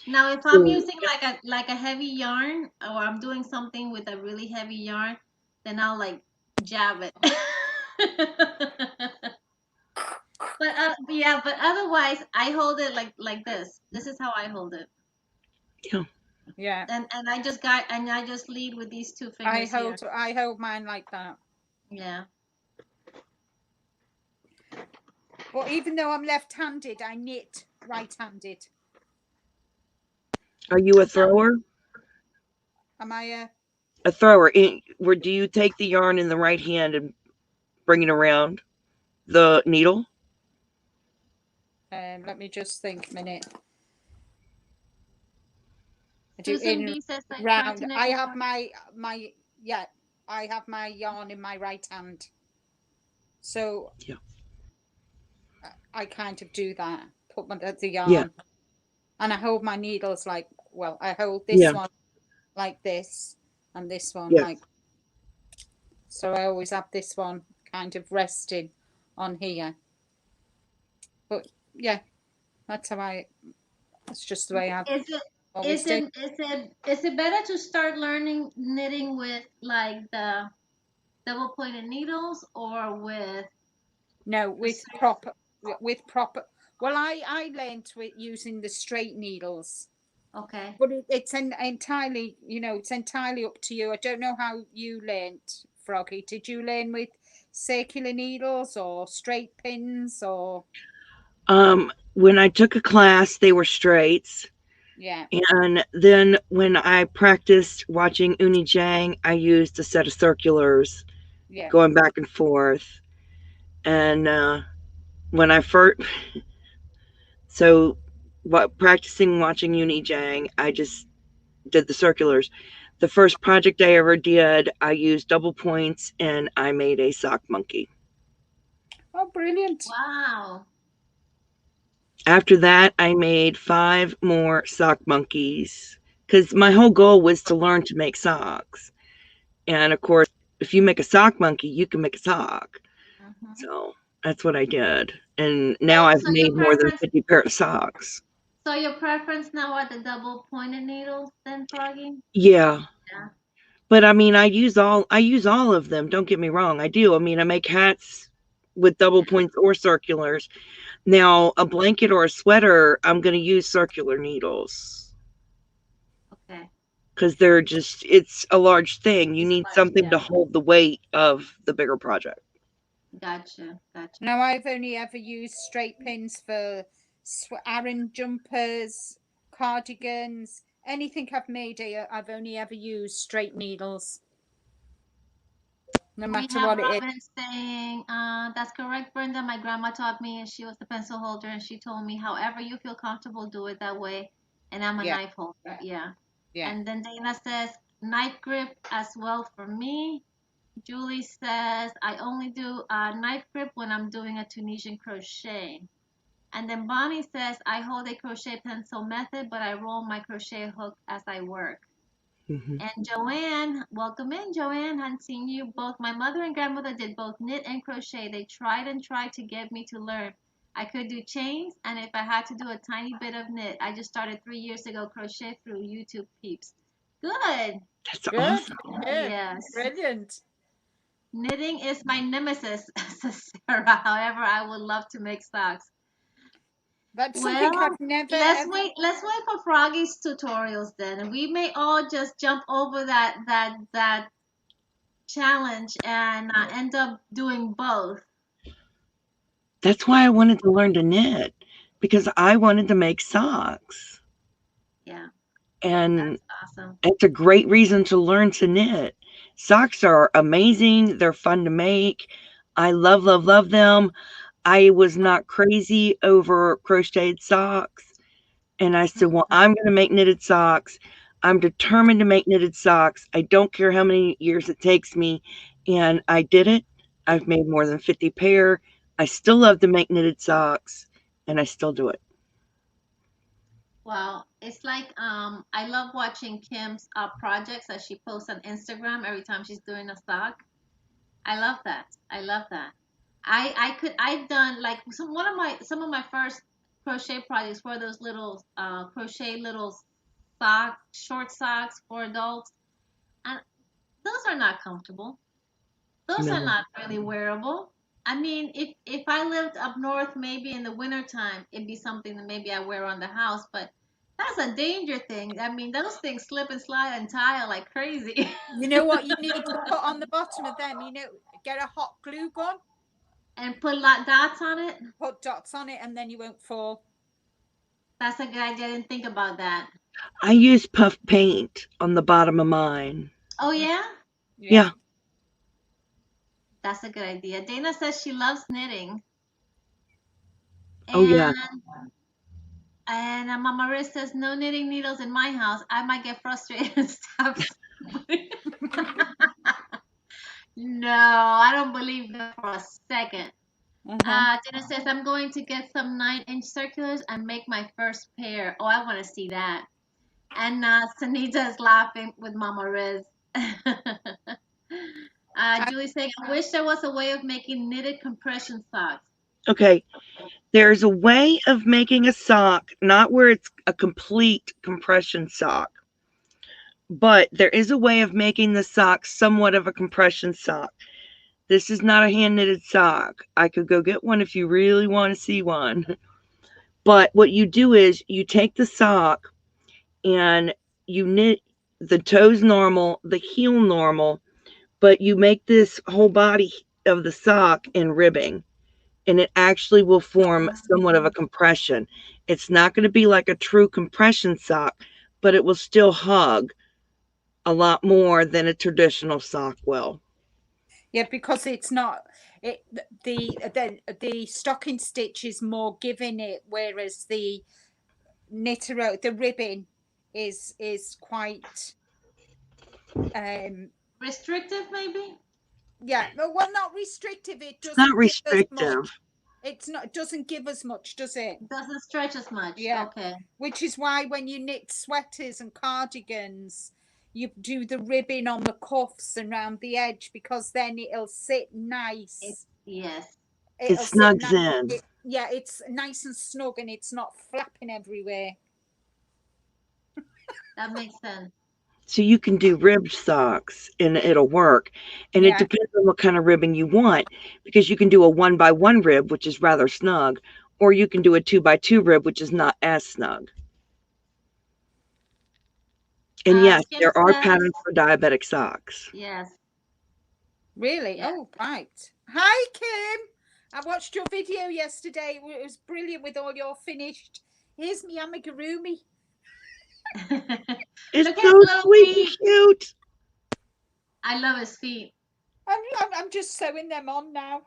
Now, if I'm So using like a heavy yarn, or I'm doing something with a really heavy yarn, then I'll like jab it. But yeah, but otherwise, I hold it like this. This is how I hold it, yeah, Yeah. and I just lead with these two I fingers here. hold mine like that. Yeah. But even though I'm left-handed, I knit right-handed. are you a thrower? Am I A thrower. Where do you take the yarn in the right hand and bring it around the needle? let me just think a minute. I do Susan in B says like try to round. knit I with have my yeah, I have my yarn in my right hand. So Yeah. I kind of do that. Put the yarn. Yeah. And I hold my needles like, well, I hold this Yeah. one like this and this one Yes. like, so I always have this one kind of resting on here. But yeah, that's just the way I've always did. is it better to start learning knitting with like the double pointed needles or with No, the with proper, well, I learned with using the straight needles. okay. But it's entirely, it's entirely up to you. I don't know how you learned, Froggy. Did you learn with circular needles or straight pins or? When I took a class, they were straights. Yeah, And then when I practiced watching Uni Jang, I used a set of circulars yeah. going back and forth. And when I first, so what practicing watching Uni Jang, I just did the circulars. The first project I ever did, I used double points and I made a sock monkey. Oh, brilliant. Wow. After that, I made 5 more sock monkeys because my whole goal was to learn to make socks. And of course, if you make a sock monkey, you can make a sock. Mhm. So that's what I did. And So, now I've so your made more than preference, 50 pair of socks. so your preference now are the double pointed needles then, Froggy? Yeah. Yeah. But I mean, I use all of them. Don't get me wrong. I do. I mean, I make hats with double points or circulars. Now, a blanket or a sweater, I'm going to use circular needles Okay. because it's a large thing. You It's need much, something yeah. to hold the weight of the bigger project. Gotcha. Gotcha. No, I've only ever used straight pins for Aran jumpers, cardigans, anything I've made. I've only ever used straight needles, no We matter have what it is. Robin saying, that's correct, Brenda. My grandma taught me and she was the pencil holder and she told me, however you feel comfortable, do it that way. And I'm a Yeah, knife holder. Yeah. yeah. And then Dana says, knife grip as well for me. Julie says, I only do a knife grip when I'm doing a Tunisian crochet. And then Bonnie says, I hold a crochet pencil method, but I roll my crochet hook as I work. Hmm. And Joanne, welcome in, Joanne. Hadn't seen you. Both my mother and grandmother did both knit and crochet. They tried and tried to get me to learn. I could do chains, and if I had to do a tiny bit of knit, I just started 3 years ago crochet through YouTube peeps. Good. That's Good, awesome. good, Yes. brilliant. Knitting is my nemesis, says Sarah. However, I would love to make socks. That's something Well, I've never let's ever. wait. Let's wait for Froggy's tutorials then, and we may all just jump over that challenge and end up doing both. That's why I wanted to learn to knit because I wanted to make socks. Yeah, And that's awesome. it's a great reason to learn to knit. Socks are amazing. They're fun to make. I love, love, love them. I was not crazy over crocheted socks. And I said, well, I'm going to make knitted socks. I'm determined to make knitted socks. I don't care how many years it takes me. And I did it. I've made more than 50 pair. I still love to make knitted socks and I still do it. Well, it's like I love watching Kim's projects that she posts on Instagram every time she's doing a sock. I love that. I love that. I've done like some of my first crochet projects were those little crochet little short socks for adults, and those are not comfortable. Those are No. not really wearable. I mean, if I lived up north, maybe in the wintertime, it'd be something that maybe I wear around the house, but that's a danger thing. I mean, those things slip and slide and tile like crazy. You know what you need to put on the bottom of them? You know, get a hot glue gun, And put lot dots on it. put dots on it, and then you won't fall. That's a good idea. I didn't think about that. I use puff paint on the bottom of mine. Oh yeah, Yeah. that's a good idea. Dana says she loves knitting, Oh yeah. and Mama Riz says no knitting needles in my house. I might get frustrated and stop. No, I don't believe that for a second. Jenna says, I'm going to get some 9-inch circulars and make my first pair. Oh, I want to see that. And Sanita is laughing with Mama Riz. Julie's saying, I wish there was a way of making knitted compression socks. Okay. There's a way of making a sock, not where it's a complete compression sock, but there is a way of making the sock somewhat of a compression sock. This is not a hand knitted sock. I could go get one if you really want to see one. But what you do is you take the sock and you knit the toes normal, the heel normal, but you make this whole body of the sock in ribbing, and it actually will form somewhat of a compression. It's not going to be like a true compression sock, but it will still hug a lot more than a traditional sock will. Yeah, because it's not it the stocking stitch is more giving it, whereas the the ribbing is quite restrictive, maybe. Yeah, well, not restrictive. It It's not doesn't give us restrictive. much. It's not. It doesn't give us much, does it? It doesn't stretch as much. Yeah. Okay. Which is why when you knit sweaters and cardigans, you do the ribbing on the cuffs and around the edge, because then it'll sit nice. Yes. It snugs in. Yeah, it's nice and snug, and it's not flapping everywhere. That makes sense. So you can do ribbed socks and it'll work. And it depends on what kind of ribbing you want, because you can do a 1x1 rib, which is rather snug, or you can do a 2x2 rib, which is not as snug. And yes, there are patterns for diabetic socks. Yes. Really? Yeah. Oh, right. Hi, Kim. I watched your video yesterday. It was brilliant with all your finished. Here's me amigurumi. It's so sweet and cute. I love his feet. I'm just sewing them on now.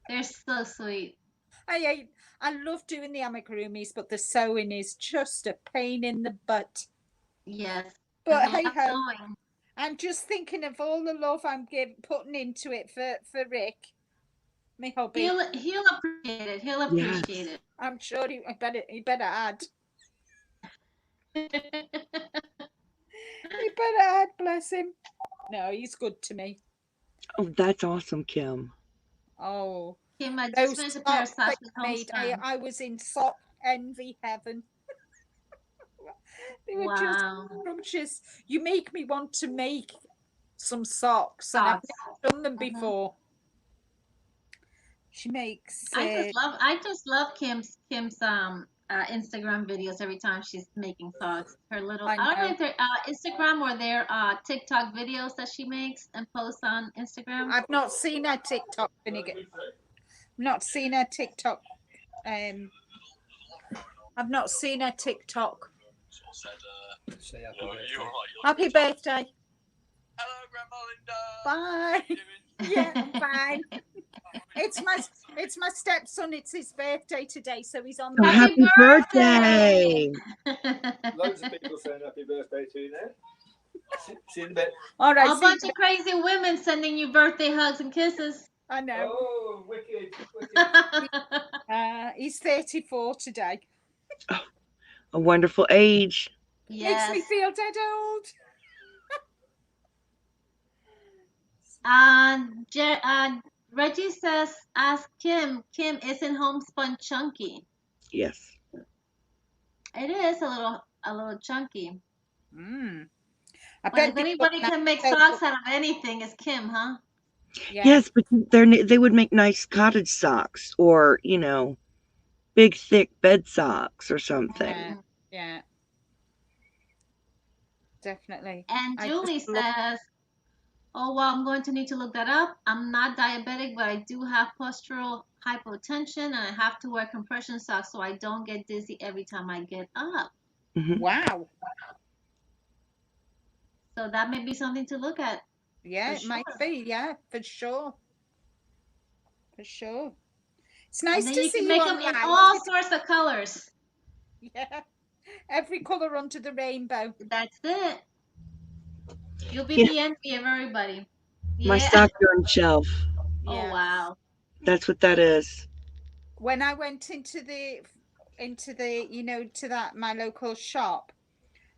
They're so sweet. I love doing the amigurumis, but the sewing is just a pain in the butt. Yes. But hey ho, I'm just thinking of all the love I'm putting into it for Rick, my hubby. He'll appreciate it. He'll appreciate it. I'm sure he better add. He better add, bless him. No, he's good to me. Oh, that's awesome, Kim. Oh, Kim, I just finished a pair of socks with homespun. I was in sock envy heaven. They were just scrumptious. You make me want to make some socks, and I've never done them before. She makes. I just love Kim's Instagram videos every time she's making socks. Her little I don't know if they're Instagram or their TikTok videos that she makes and posts on Instagram. I've not seen her TikTok, Finnegan. Not seen her TikTok. I've not seen her TikTok. Happy birthday. Hello, Grandma Linda. Bye. Yeah, I'm fine. It's my stepson. It's his birthday today, so he's on. Happy birthday! Loads of people saying happy birthday to you there. See you in a bit. All right. A bunch of crazy women sending you birthday hugs and kisses. I know. Oh, wicked. He's 34 today. Oh, a wonderful age. Yes. Makes me feel dead old. Reggie says, ask Kim. Kim, isn't homespun chunky? Yes. It is a little chunky. Mm. I But if bet they look anybody nice. can make So, socks out of anything, it's Kim, huh? yeah, Yes, but they would make nice cottage socks or, big thick bed socks or something. yeah, yeah, definitely. And I just Julie love. says, oh, well, I'm going to need to look that up. I'm not diabetic, but I do have postural hypotension and I have to wear compression socks so I don't get dizzy every time I get up. Hmm. Wow. So that may be something to look at Yeah, for it might sure. be. Yeah, for sure. For sure. It's And nice then to you can see you make them in online. all sorts of colors. Yeah, every color under the rainbow. That's it. You'll be Yeah, the envy of everybody. my Yeah. sock yarn shelf. Oh, Yeah. wow. That's what that is. When I went into the to that my local shop,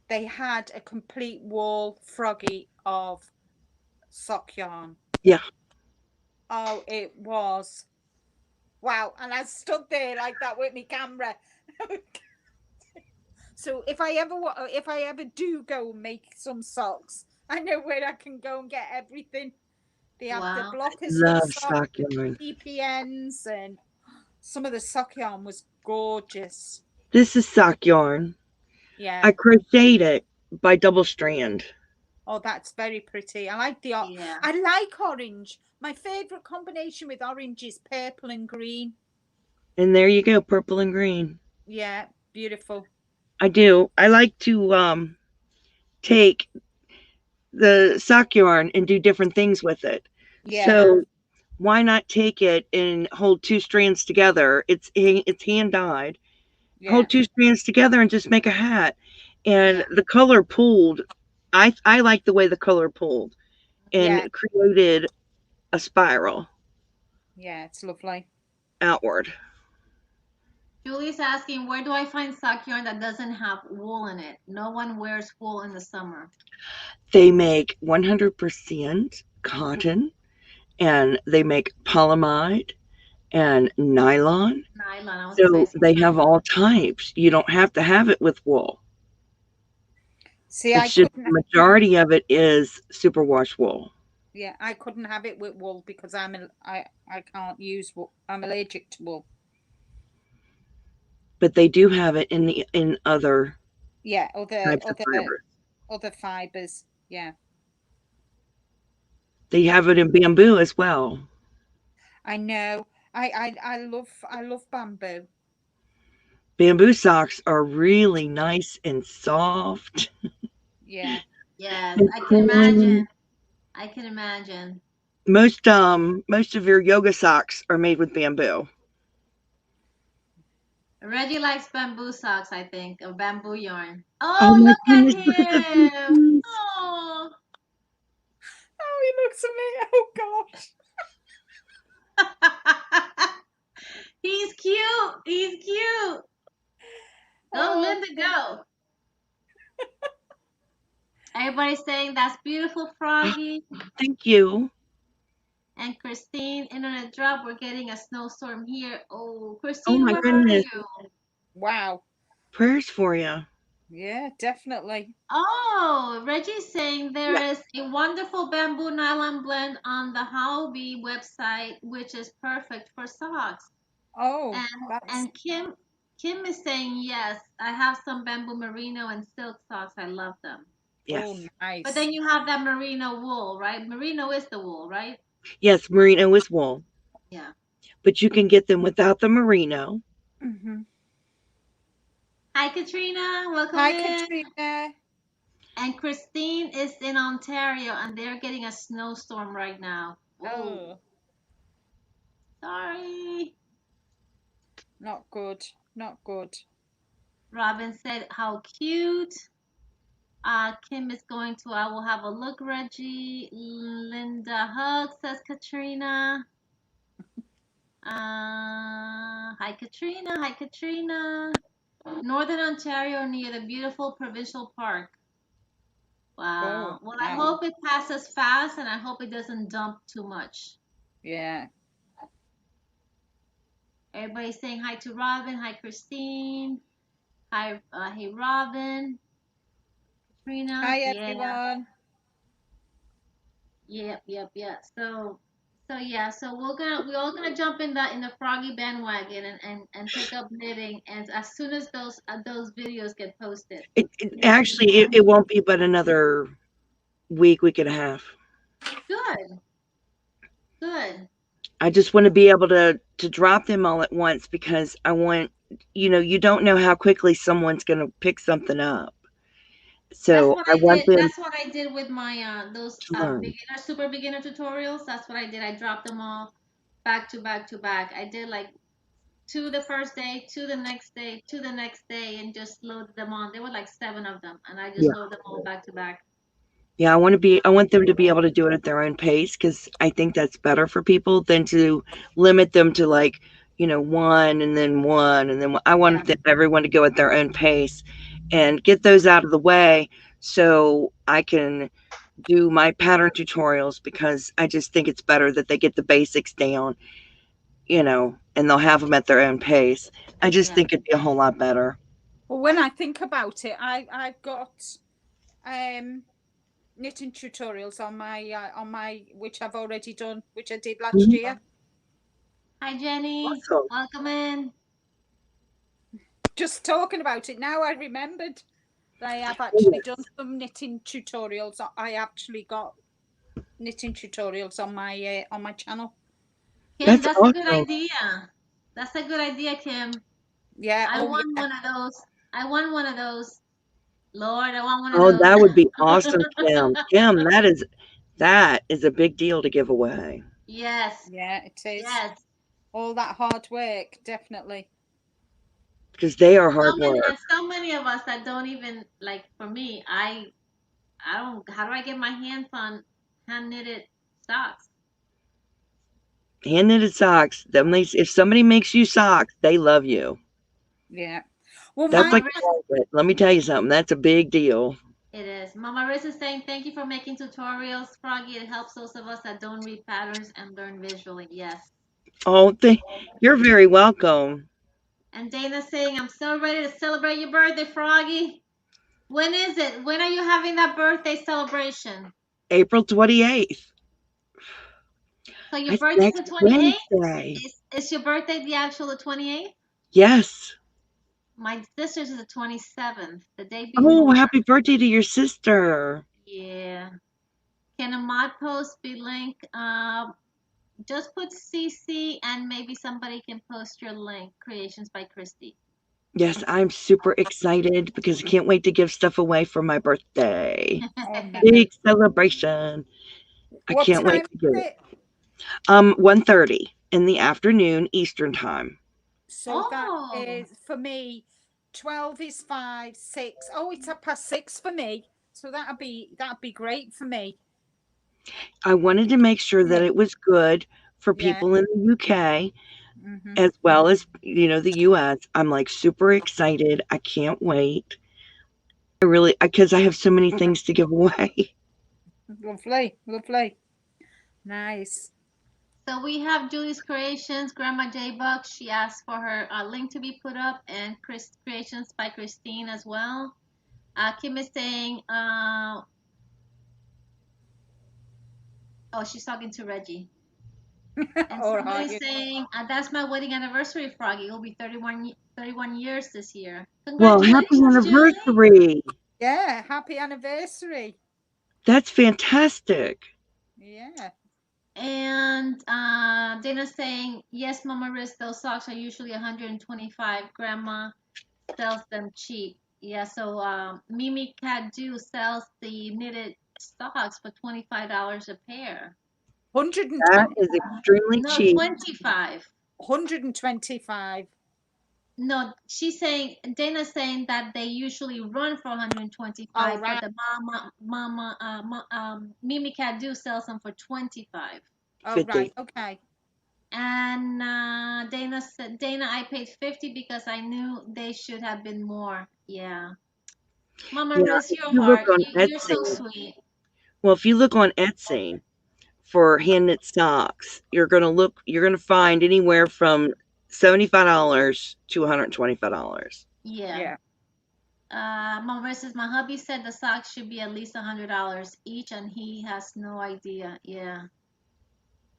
they had a complete wall froggy of sock yarn. Yeah. Oh, it was wow. And I stood there like that with my camera. So if I ever do go make some socks, I know where I can go and get everything. They have the Wow. blockers for the Love sock, sock yarn. PPNs, and some of the sock yarn was gorgeous. This is sock yarn. Yeah. I crocheted it by double strand. Oh, that's very pretty. I like the Yeah. I like orange. My favorite combination with orange is purple and green. And there you go, purple and green. Yeah, beautiful. I do. I like to take the sock yarn and do different things with it. Yeah, So why not take it and hold two strands together? It's hand dyed. yeah, Hold two strands together and just make a hat. And Yeah. the color pooled. I like the way the color pooled and yeah, created a spiral yeah. It's lovely. outward. Julie's asking, where do I find sock yarn that doesn't have wool in it? No one wears wool in the summer. They make 100% cotton and they make polyamide and nylon. Nylon. I was gonna say I So see they have nylon. all types. You don't have to have it with wool. See, I It's just couldn't. the majority of it is superwash wool. Yeah, I couldn't have it with wool because I can't use wool. I'm allergic to wool. But they do have it in other Yeah, types of fibers. other fibers. Yeah, They have it in bamboo as well. I know. I love bamboo. Bamboo socks are really nice and soft Yeah. Yes, and I can imagine. cooling. I can imagine. Most of your yoga socks are made with bamboo. Reggie likes bamboo socks, I think, or bamboo yarn. Oh Oh, my look at goodness, look at the him. pieces. Oh. Oh, he looks at me. Oh He's cute. He's cute. Go, gosh. Linda, go. Everybody's saying that's beautiful, Froggy. Thank you. And Christine, internet drop. We're getting a snowstorm here. Oh, Oh Christine, my where are goodness. you? Wow. Prayers for you. Yeah, definitely. Oh, Reggie's saying there Yeah. is a wonderful bamboo nylon blend on the Hobby website, which is perfect for socks. Oh, And that's and Kim is saying yes. I have some bamboo merino and silk socks. I love them. oh Yes. But nice. then you have that merino wool, right? Merino is the wool, right? Yes, merino is wool. Yeah. But you can get them without the merino. Mm-hmm. Hi, Katrina. Welcome Hi, in. Katrina. And Christine is in Ontario, and they're getting a snowstorm right now. Oh, Oh, sorry. not good. Not good. Robin said, how cute. Kim is going to, I will have a look, Reggie. Linda hug, says Katrina. Hi, Katrina. Hi, Katrina. Northern Ontario near the beautiful provincial park. Wow. Oh, Well, I wow. hope it passes fast and I hope it doesn't dump too much. Yeah. Everybody's saying hi to Robin. Hi, Christine. Hi, hey, Robin. Katrina. Hi, Yeah. everyone. Yep. So yeah, so we're all gonna jump in the froggy bandwagon and take up knitting, and as soon as those videos get posted. It won't be but another week and a half. Good, good. I just want to be able to drop them all at once because I want, you don't know how quickly someone's going to pick something up. That's So what I I want did. them That's what I did with my those to learn. super beginner tutorials. That's what I did. I dropped them all back to back to back. I did like two the first day, two the next day, two the next day, and just loaded them on. There were like 7 of them, and I just Yeah. loaded them all back to back. Yeah, I want them to be able to do it at their own pace because I think that's better for people than to limit them to like, one and then one and then one. I Yeah, want everyone to go at their own pace and get those out of the way so I can do my pattern tutorials because I just think it's better that they get the basics down, and they'll have them at their own pace. I just yeah. think it'd be a whole lot better. Well, when I think about it, I've got knitting tutorials on my which I've already done, which I did last Mhm. year. Hi, Jenny. Awesome. Welcome in. Just talking about it now, I remembered that I have Oh, actually done yes. some knitting tutorials. I actually got knitting tutorials on my channel. Kim, That's that's a good awesome. idea. That's a good idea, Kim. Yeah. I Oh, want yeah. one of those. I want one of those. Lord, I want one of Oh, those. that would be awesome, Kim. Kim, that is a big deal to give away Yes, Yeah, it is. yes. All that hard work, definitely. because they are hard work. And so many of us that don't even like. For me, I don't. How do I get my hands on hand knitted socks? Hand knitted socks. If somebody makes you socks, they love you. Yeah. Well, That's Mama my like Riz, a blanket. Let me tell you something. That's a big deal. it is. Mama Riz is saying thank you for making tutorials, Froggy. It helps those of us that don't read patterns and learn visually. Yes. Oh, you're very welcome. And Dana's saying I'm so ready to celebrate your birthday, Froggy. When is it? When are you having that birthday celebration? April 28th. So your That's birthday's the next 28th? Wednesday. Is your birthday the actual the 28th? Yes. My sister's is the 27th, the day Oh, before. happy birthday to your sister. Yeah. Can a mod post be linked? Just put CC and maybe somebody can post your link. Creations by Christy. Yes, I'm super excited because I can't wait to give stuff away for my birthday. Oh, nice. Big celebration. I What can't wait time to do is it. it? 1:30 in the afternoon Eastern time. So that Oh, is for me. 12 is 5, 6. Oh, it's 6:30 for me. So that'd be great for me. I wanted to make sure that Yeah. it was good for Yeah. people in the UK Mm-hmm. as well as, the US. I'm like super excited. I can't wait. I really, because I have so many things to give away. Lovely, lovely, nice. so we have Julie's Creations, Grandma J Buck. She asked for her link to be put up, and Chris Creations by Christine as well. Kim is saying, oh, she's talking to Reggie. And Or are somebody's you? saying, that's my wedding anniversary, Froggy. It'll be 31 years this year. Well, happy Congratulations, Julie. anniversary. Yeah, happy anniversary. That's fantastic. Yeah. And Dana's saying, yes, Mama Riz, those socks are usually 125. Grandma sells them cheap. Yeah, so Mimi Cadu sells the knitted socks for $25 a pair. That 120, is extremely No, cheap. 25. 125. No, she's saying Dana's saying that they usually run for Oh, 125, but right. the Mimi Cadu sells them for 25. Oh, 50. right. Okay. And Dana said, Dana, I paid 50 because I knew they should have been more. Yeah. Mama Yeah, Ruth, if your you look heart. on You're so Etsy, sweet. well, if you look on Etsy for hand knit socks, you're gonna find anywhere from $75 to $125. Yeah. Yeah. Mama Ruth says my hubby said the socks should be at least $100 each, and he has no idea. Yeah.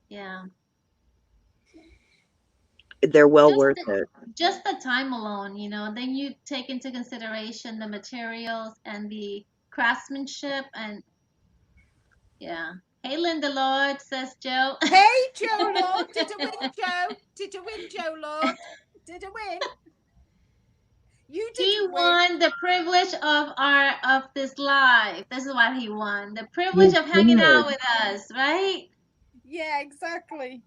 Yeah. They're well Just worth the, it. just the time alone, then you take into consideration the materials and the craftsmanship, and yeah. Hey, Linda Lord, says Joe. Hey, Joe Lord. Did I win, Joe? Did I win, Joe Lord? Did I win? You He didn't win. won the privilege of this live. This is what he won. The privilege You of hanging out did. with us, right? Yeah, exactly.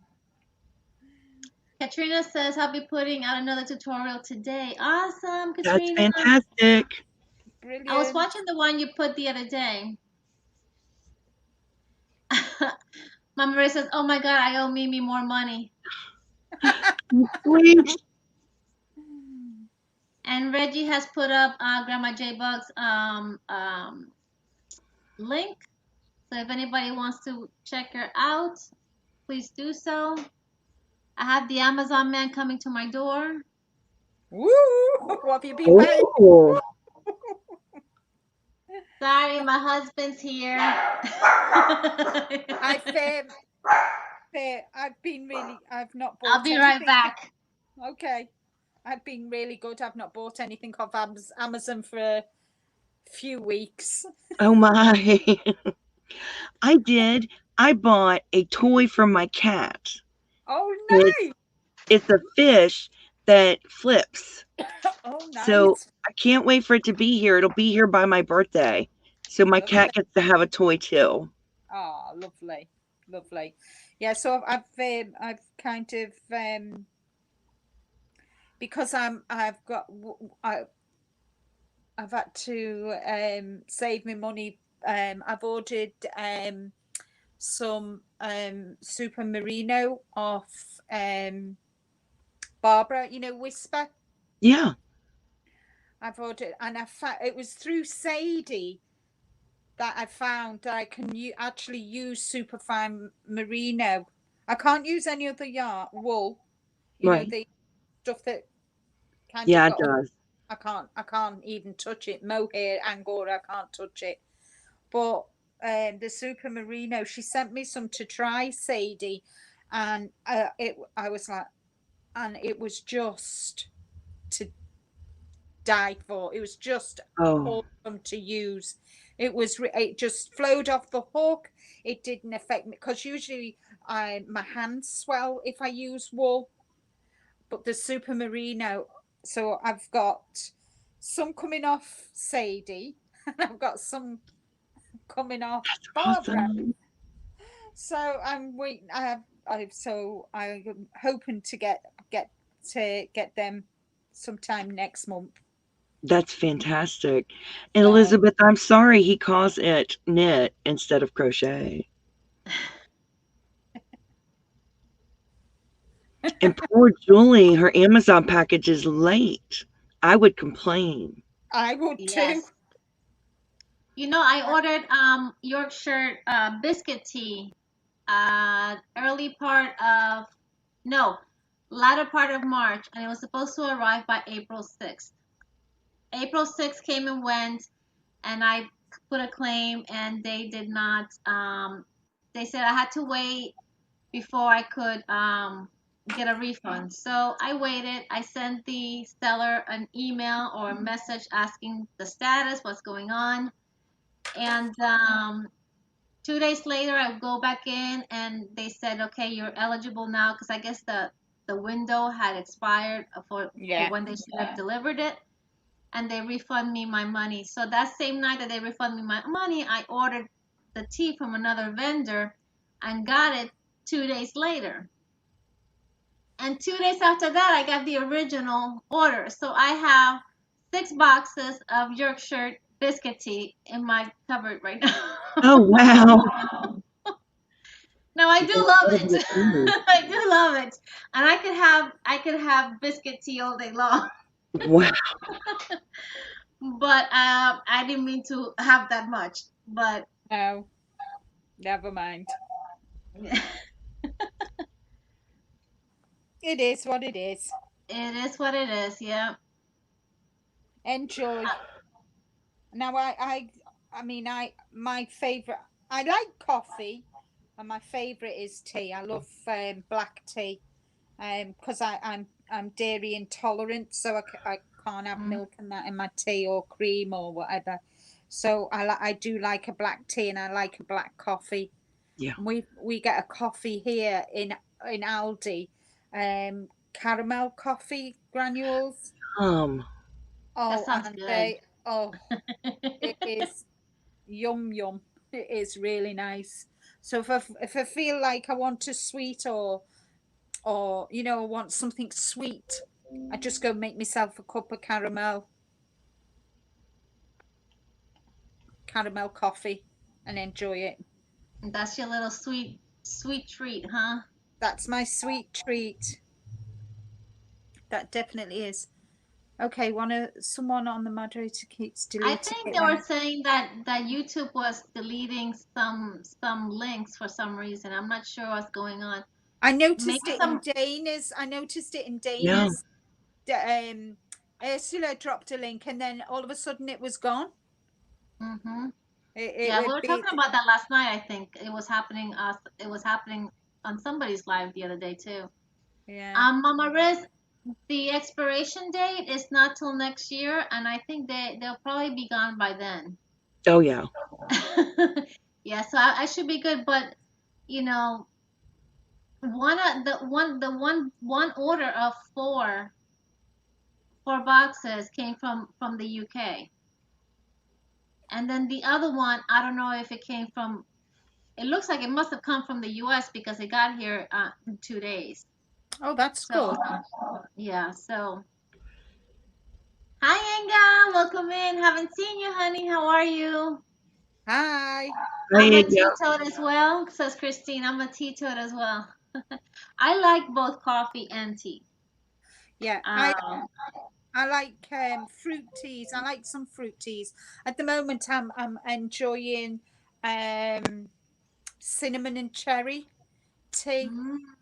Katrina says I'll be putting out another tutorial today. Awesome, That's Katrina. fantastic. I was Brilliant. watching the one you put the other day. Mama Maria says, "Oh my God, I owe Mimi more money." Sweet. And Reggie has put up Grandma J Bug's link. So if anybody wants to check her out, please do so. I have the Amazon man coming to my door. Woo! What have you been buying? Oh, Sorry, my husband's here. I've not bought I'll be right anything. back. Okay. I've been really good. I've not bought anything off Amazon for a few weeks. oh my. I did. I bought a toy from my cat. Oh, It's nice. it's a fish that flips. Oh, So nice. I can't wait for it to be here. It'll be here by my birthday. So my Lovely. cat gets to have a toy too. Oh, lovely. Lovely. Yeah, so I've kind of because I've had to save me money. I've ordered some super merino off Barbara, Whisper. Yeah. I've ordered, and it was through Sadie that I found that I can actually use superfine merino. I can't use any other wool. Right. The stuff that kind Yeah, of it got. does. I can't even touch it. Mohair, Angora, I can't touch it. But the super merino, she sent me some to try, Sadie, and I was like, and it was just to die for. It was just Oh, awesome to use. It just flowed off the hook. It didn't affect me because usually my hands swell if I use wool, but the super merino. So I've got some coming off Sadie, and I've got some coming off Barbara. awesome. So I'm waiting. I'm hoping to get them sometime next month. That's fantastic. And So Elizabeth, I'm sorry he calls it knit instead of crochet. And poor Julie, her Amazon package is late. I would complain. I would Yes. too. I ordered Yorkshire biscuit tea latter part of March, and it was supposed to arrive by April 6th. April 6th came and went, and I put a claim, and they did not. They said I had to wait before I could get a refund. So I waited. I sent the seller an email or a message asking the status, what's going on, and 2 days later, I go back in, and they said, "Okay, you're eligible now," because I guess the window had expired for when they should have delivered it, and they refund me my money. So that same night that they refund me my money, I ordered the tea from another vendor and got it 2 days later. And 2 days after that, I got the original order. So I have 6 boxes of Yorkshire biscuit tea in my cupboard right now. Oh, wow. No, I do Yeah, love that'll be it. a food. I do love it, and I could have biscuit tea all day long. Wow. but I didn't mean to have that much. But No, never mind. it It is what it is. is what it is. Yeah. Enjoy. Now, I mean, my favorite. I like coffee, and my favorite is tea. I love black tea, because I'm dairy intolerant, so I can't have Mm. milk and that in my tea or cream or whatever. So I do like a black tea and I like a black coffee. Yeah. We get a coffee here in Aldi, caramel coffee granules. That Oh, sounds and good. it is yum yum. It is really nice. So if I feel like I want a sweet or I want something sweet, I just go make myself a cup of caramel coffee and enjoy it. That's your little sweet treat, huh? That's my sweet treat. That definitely is. Okay, someone on the moderator keeps I deleting think it they were now. saying that YouTube was deleting some links for some reason. I'm not sure what's going on. I Maybe noticed it in some. Dana's. I noticed it in Yeah. Dana's. Ursula dropped a link and then all of a sudden it was gone. Hmm. It Yeah, we would were be, talking about that last night. I think it was happening. It was happening on somebody's live the other day too. yeah. Mama Riz, the expiration date is not till next year, and I think they'll probably be gone by then. Oh yeah. Yeah, so I should be good, but you know, one order of four boxes came from the UK, and then the other one, I don't know if it came from. It looks like it must have come from the US because it got here in 2 days. Oh, that's So good. yeah, so hi Inga, welcome in. Haven't seen you, honey. How are you? Hi. I'm Hey, a yeah. teetotal as well, says Christine. I'm a teetotal as well. I like both coffee and tea. Yeah, Um, I like fruit teas. I like some fruit teas. At the moment, I'm enjoying um cinnamon and cherry tea.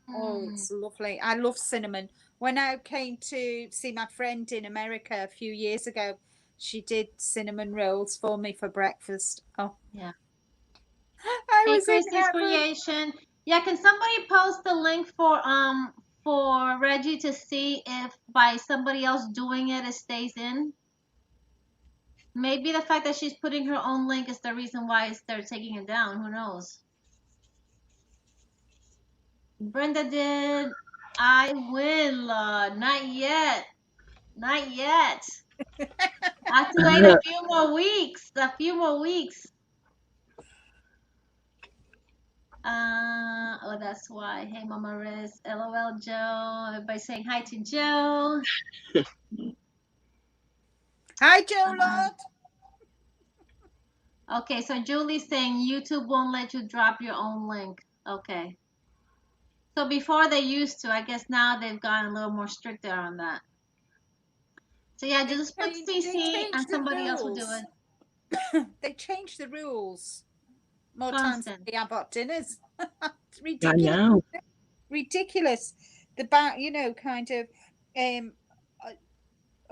Oh, mm, it's lovely. I love cinnamon. When I came to see my friend in America a few years ago, she did cinnamon rolls for me for breakfast. Oh, yeah. I Hey, was in Christy's heaven. creation. Yeah, can somebody post the link for Reggie to see if by somebody else doing it stays in? Maybe the fact that she's putting her own link is the reason why they're taking it down. Who knows? Brenda did. I will. Not yet. Not yet. I have to wait a few more weeks. A few more weeks. Oh, that's why. Hey, Mama Riz. LOL, Joe. Everybody saying hi to Joe. Hi, Joe Lord. Okay, so Julie's saying YouTube won't let you drop your own link. Okay. So before they used to, I guess now they've gotten a little more stricter on that. So yeah, just put They CC and changed the somebody else will do rules. it. They changed the rules more times than Constant. we have hot dinners. It's I ridiculous. know. Ridiculous. The back, kind of, um,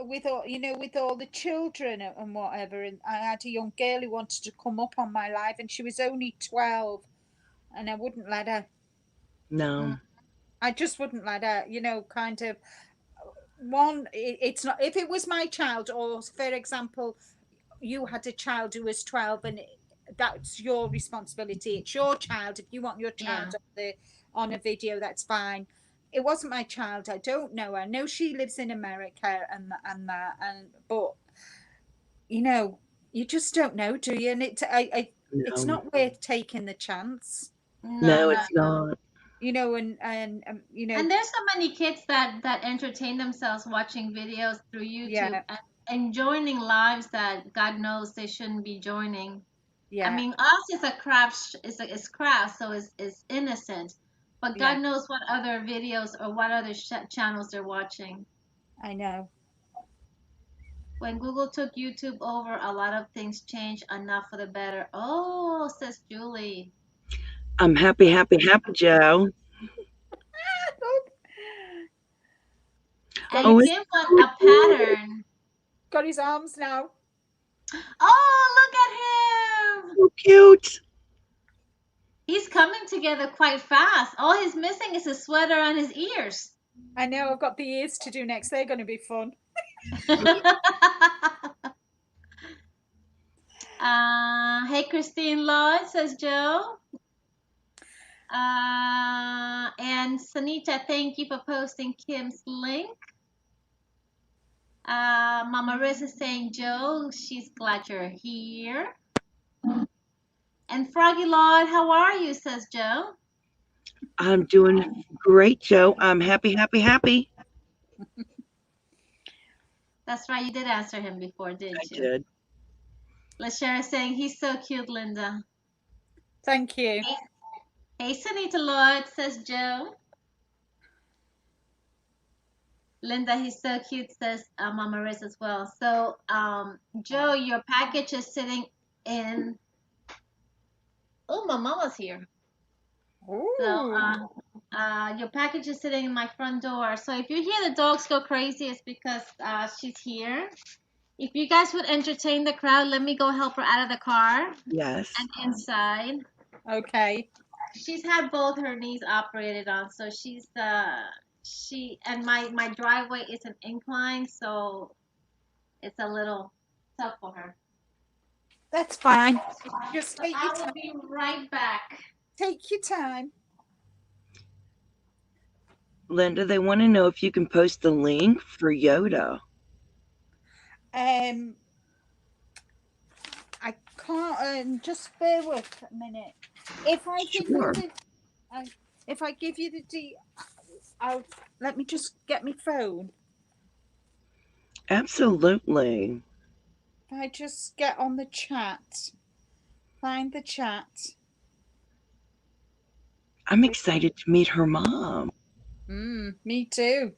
with all the children and whatever. And I had a young girl who wanted to come up on my live, and she was only 12, and I wouldn't let her. No. I just wouldn't let her. Kind of it's not, if it was my child, or for example, you had a child who was 12 and that's your responsibility. It's your child. If you want your Yeah. child on a video, that's fine. It wasn't my child. I don't know her. I know she lives in America but you just don't know, do you? And it's No. not worth taking the chance. No, No, not it's not. And there's so many kids that entertain themselves watching videos through YouTube yeah, and joining lives that God knows they shouldn't be joining. I yeah, mean, us is a craft, is craft, so it's innocent. But yeah. God knows what other videos or what other channels they're watching. I know. When Google took YouTube over, a lot of things changed, enough for the better. Oh, says Julie. I'm happy, happy, happy, Joe. Got And Oh, his, Kim want a pattern. got his arms now. Oh, look at him. so cute. He's coming together quite fast. All he's missing is his sweater and his ears. I know, I've got the ears to do next. They're going to be fun. Hey, Christine Lloyd, says Joe. And Sanita, thank you for posting Kim's link. Mama Riz is saying, Joe, she's glad you're here. And Froggy Lloyd, how are you, says Joe. I'm doing great, Joe. I'm happy, happy, happy. That's right, you did answer him before, I didn't you? did. LaShara is saying, he's so cute, Linda. Thank you. Hey, Sanita Lloyd, says Joe. Linda, he's so cute, says Mama Riz as well. So, Joe, your package is sitting in. Oh, my mama's here. So, Ooh. your package is sitting in my front door. So if you hear the dogs go crazy, it's because she's here. If you guys would entertain the crowd, let me go help her out of the car Yes. and inside. Okay. She's had both her knees operated on, so she's and my driveway is an incline, so it's a little tough for her. That's fine. Just So take I your will time. be right back. Take your time. Linda, they want to know if you can post the link for Yoda. I can't. Just bear with a minute. If I give you Sure. if I give you I'll let me just get my phone. Absolutely. If I just get on the chat, find the chat. I'm excited to meet her mom. Me too.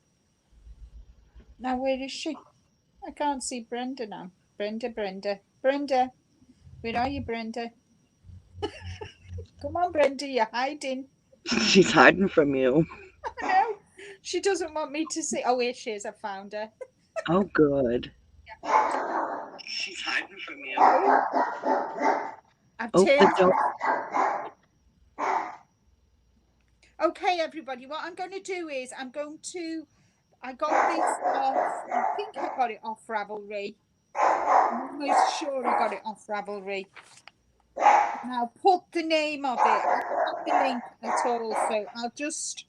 Now where is she? I can't see Brenda now. Brenda. Where are you, Brenda? Come on, Brenda, you're hiding. She's hiding from you. No, she doesn't want me to see. Oh, here she is. I found her. Oh, good. She's hiding from you. I've Oh, turned. the dog. Okay, everybody, what I'm going to do is I got this off, I think I got it off Ravelry. I'm almost sure I got it off Ravelry. And I'll put the name of it. I haven't got the link at all, so I'll just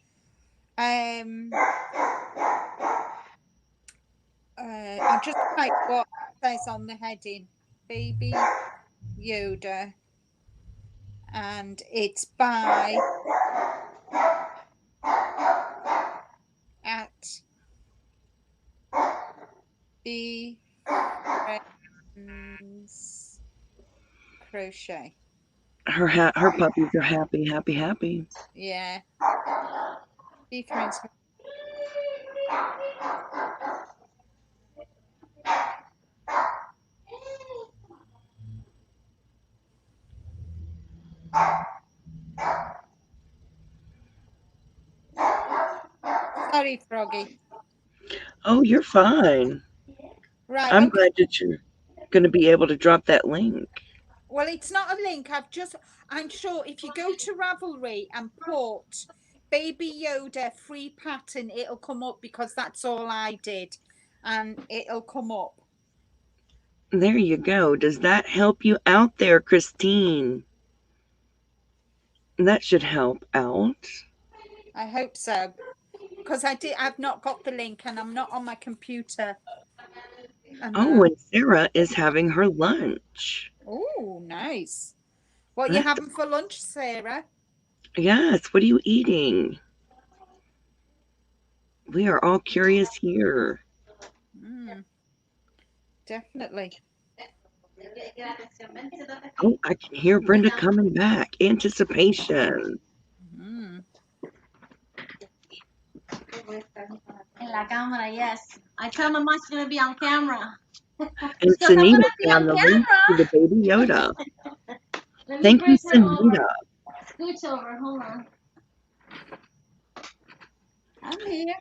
I'll just type what it says on the heading. Baby Yoda. And it's by at B Friends Crochet. Her puppies are happy, happy, happy. Yeah. Be Friends. Sorry, Froggy. Oh, you're fine. Right, I'm okay. glad that you're going to be able to drop that link. Well, it's not a link. I'm sure if you go to Ravelry and put Baby Yoda free pattern, it'll come up because that's all I did. And it'll come up. There you go. Does that help you out there, Christine? That should help out. I hope so. Because I've not got the link and I'm not on my computer. Oh, and Sarah is having her lunch. Oh, nice. What are you having for lunch, Sarah? Yes, what are you eating? We are all curious here. Definitely. Oh, I can hear Brenda coming back. Anticipation. In la cámara, yes. I tell Mama she's going to be on camera. And So I'm gonna Sunita be found on the link to the camera. baby Yoda. Let me Thank you, bring her over. Sunita. Scooch over. Hold on. I'm here.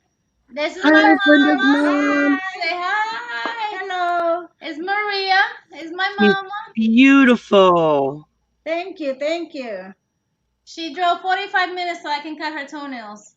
This is Hi, my Brenda's mama. mom. Say hi. Hello. It's Maria. It's my She's mama. beautiful. Thank you. Thank you. She drove 45 minutes so I can cut her toenails.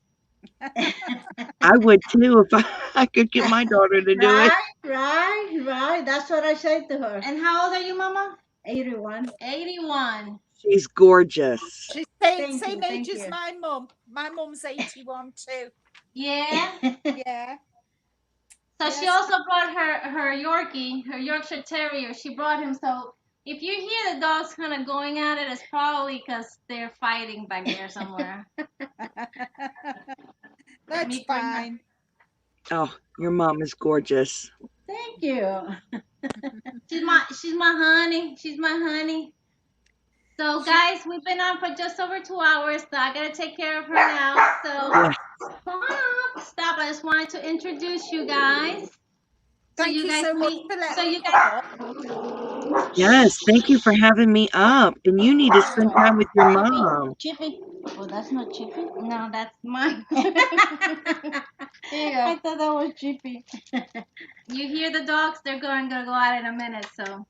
I would too if I could get my daughter to do it. Right. That's what I said to her. And how old are you, Mama? 81. 81. She's gorgeous. She's same age as my mum. My mum's 81 too. Yeah. Yeah. So Yes. she also brought her Yorkie, her Yorkshire Terrier. She brought him. So if you hear the dogs kind of going at it, it's probably because they're fighting back there somewhere. That's fine. Oh, your mom is gorgeous. Thank you. She's my honey. She's my honey. So guys, we've been on for just over 2 hours, so I gotta take care of her now. So stop. I just wanted to introduce you guys. Thank you so much for letting me up. Yes, thank you for having me up. And you need to spend time with your mom. Chippy. Oh, that's not Chippy? No, that's mine. I thought that was Chippy. You hear the dogs? They're gonna go out in a minute. So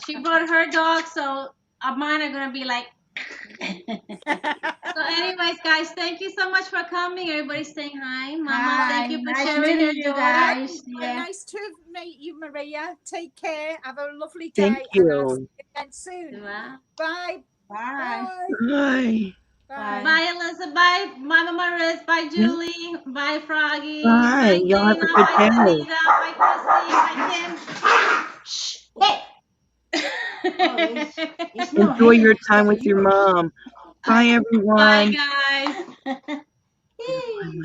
she brought her dog, so mine are gonna be like. So anyways, guys, thank you so much for coming. Everybody's saying hi. Mama, thank you for sharing your joy. Nice to meet you, Maria. Take care. Have a lovely day. Thank And I'll see you. you again soon. Wow. Bye. Bye. Bye. Bye. Bye, Alyssa. Bye, Mama Riz. Bye, Julie. Bye, Froggy. Bye. Bye, Y'all have Dana. a good Bye, day. Anita. Bye, Chrissy. Bye, Kim. Shh. Hey. It's not Enjoy him, your it's time not with your you. mom. Bye, everyone. Bye, guys. Bye.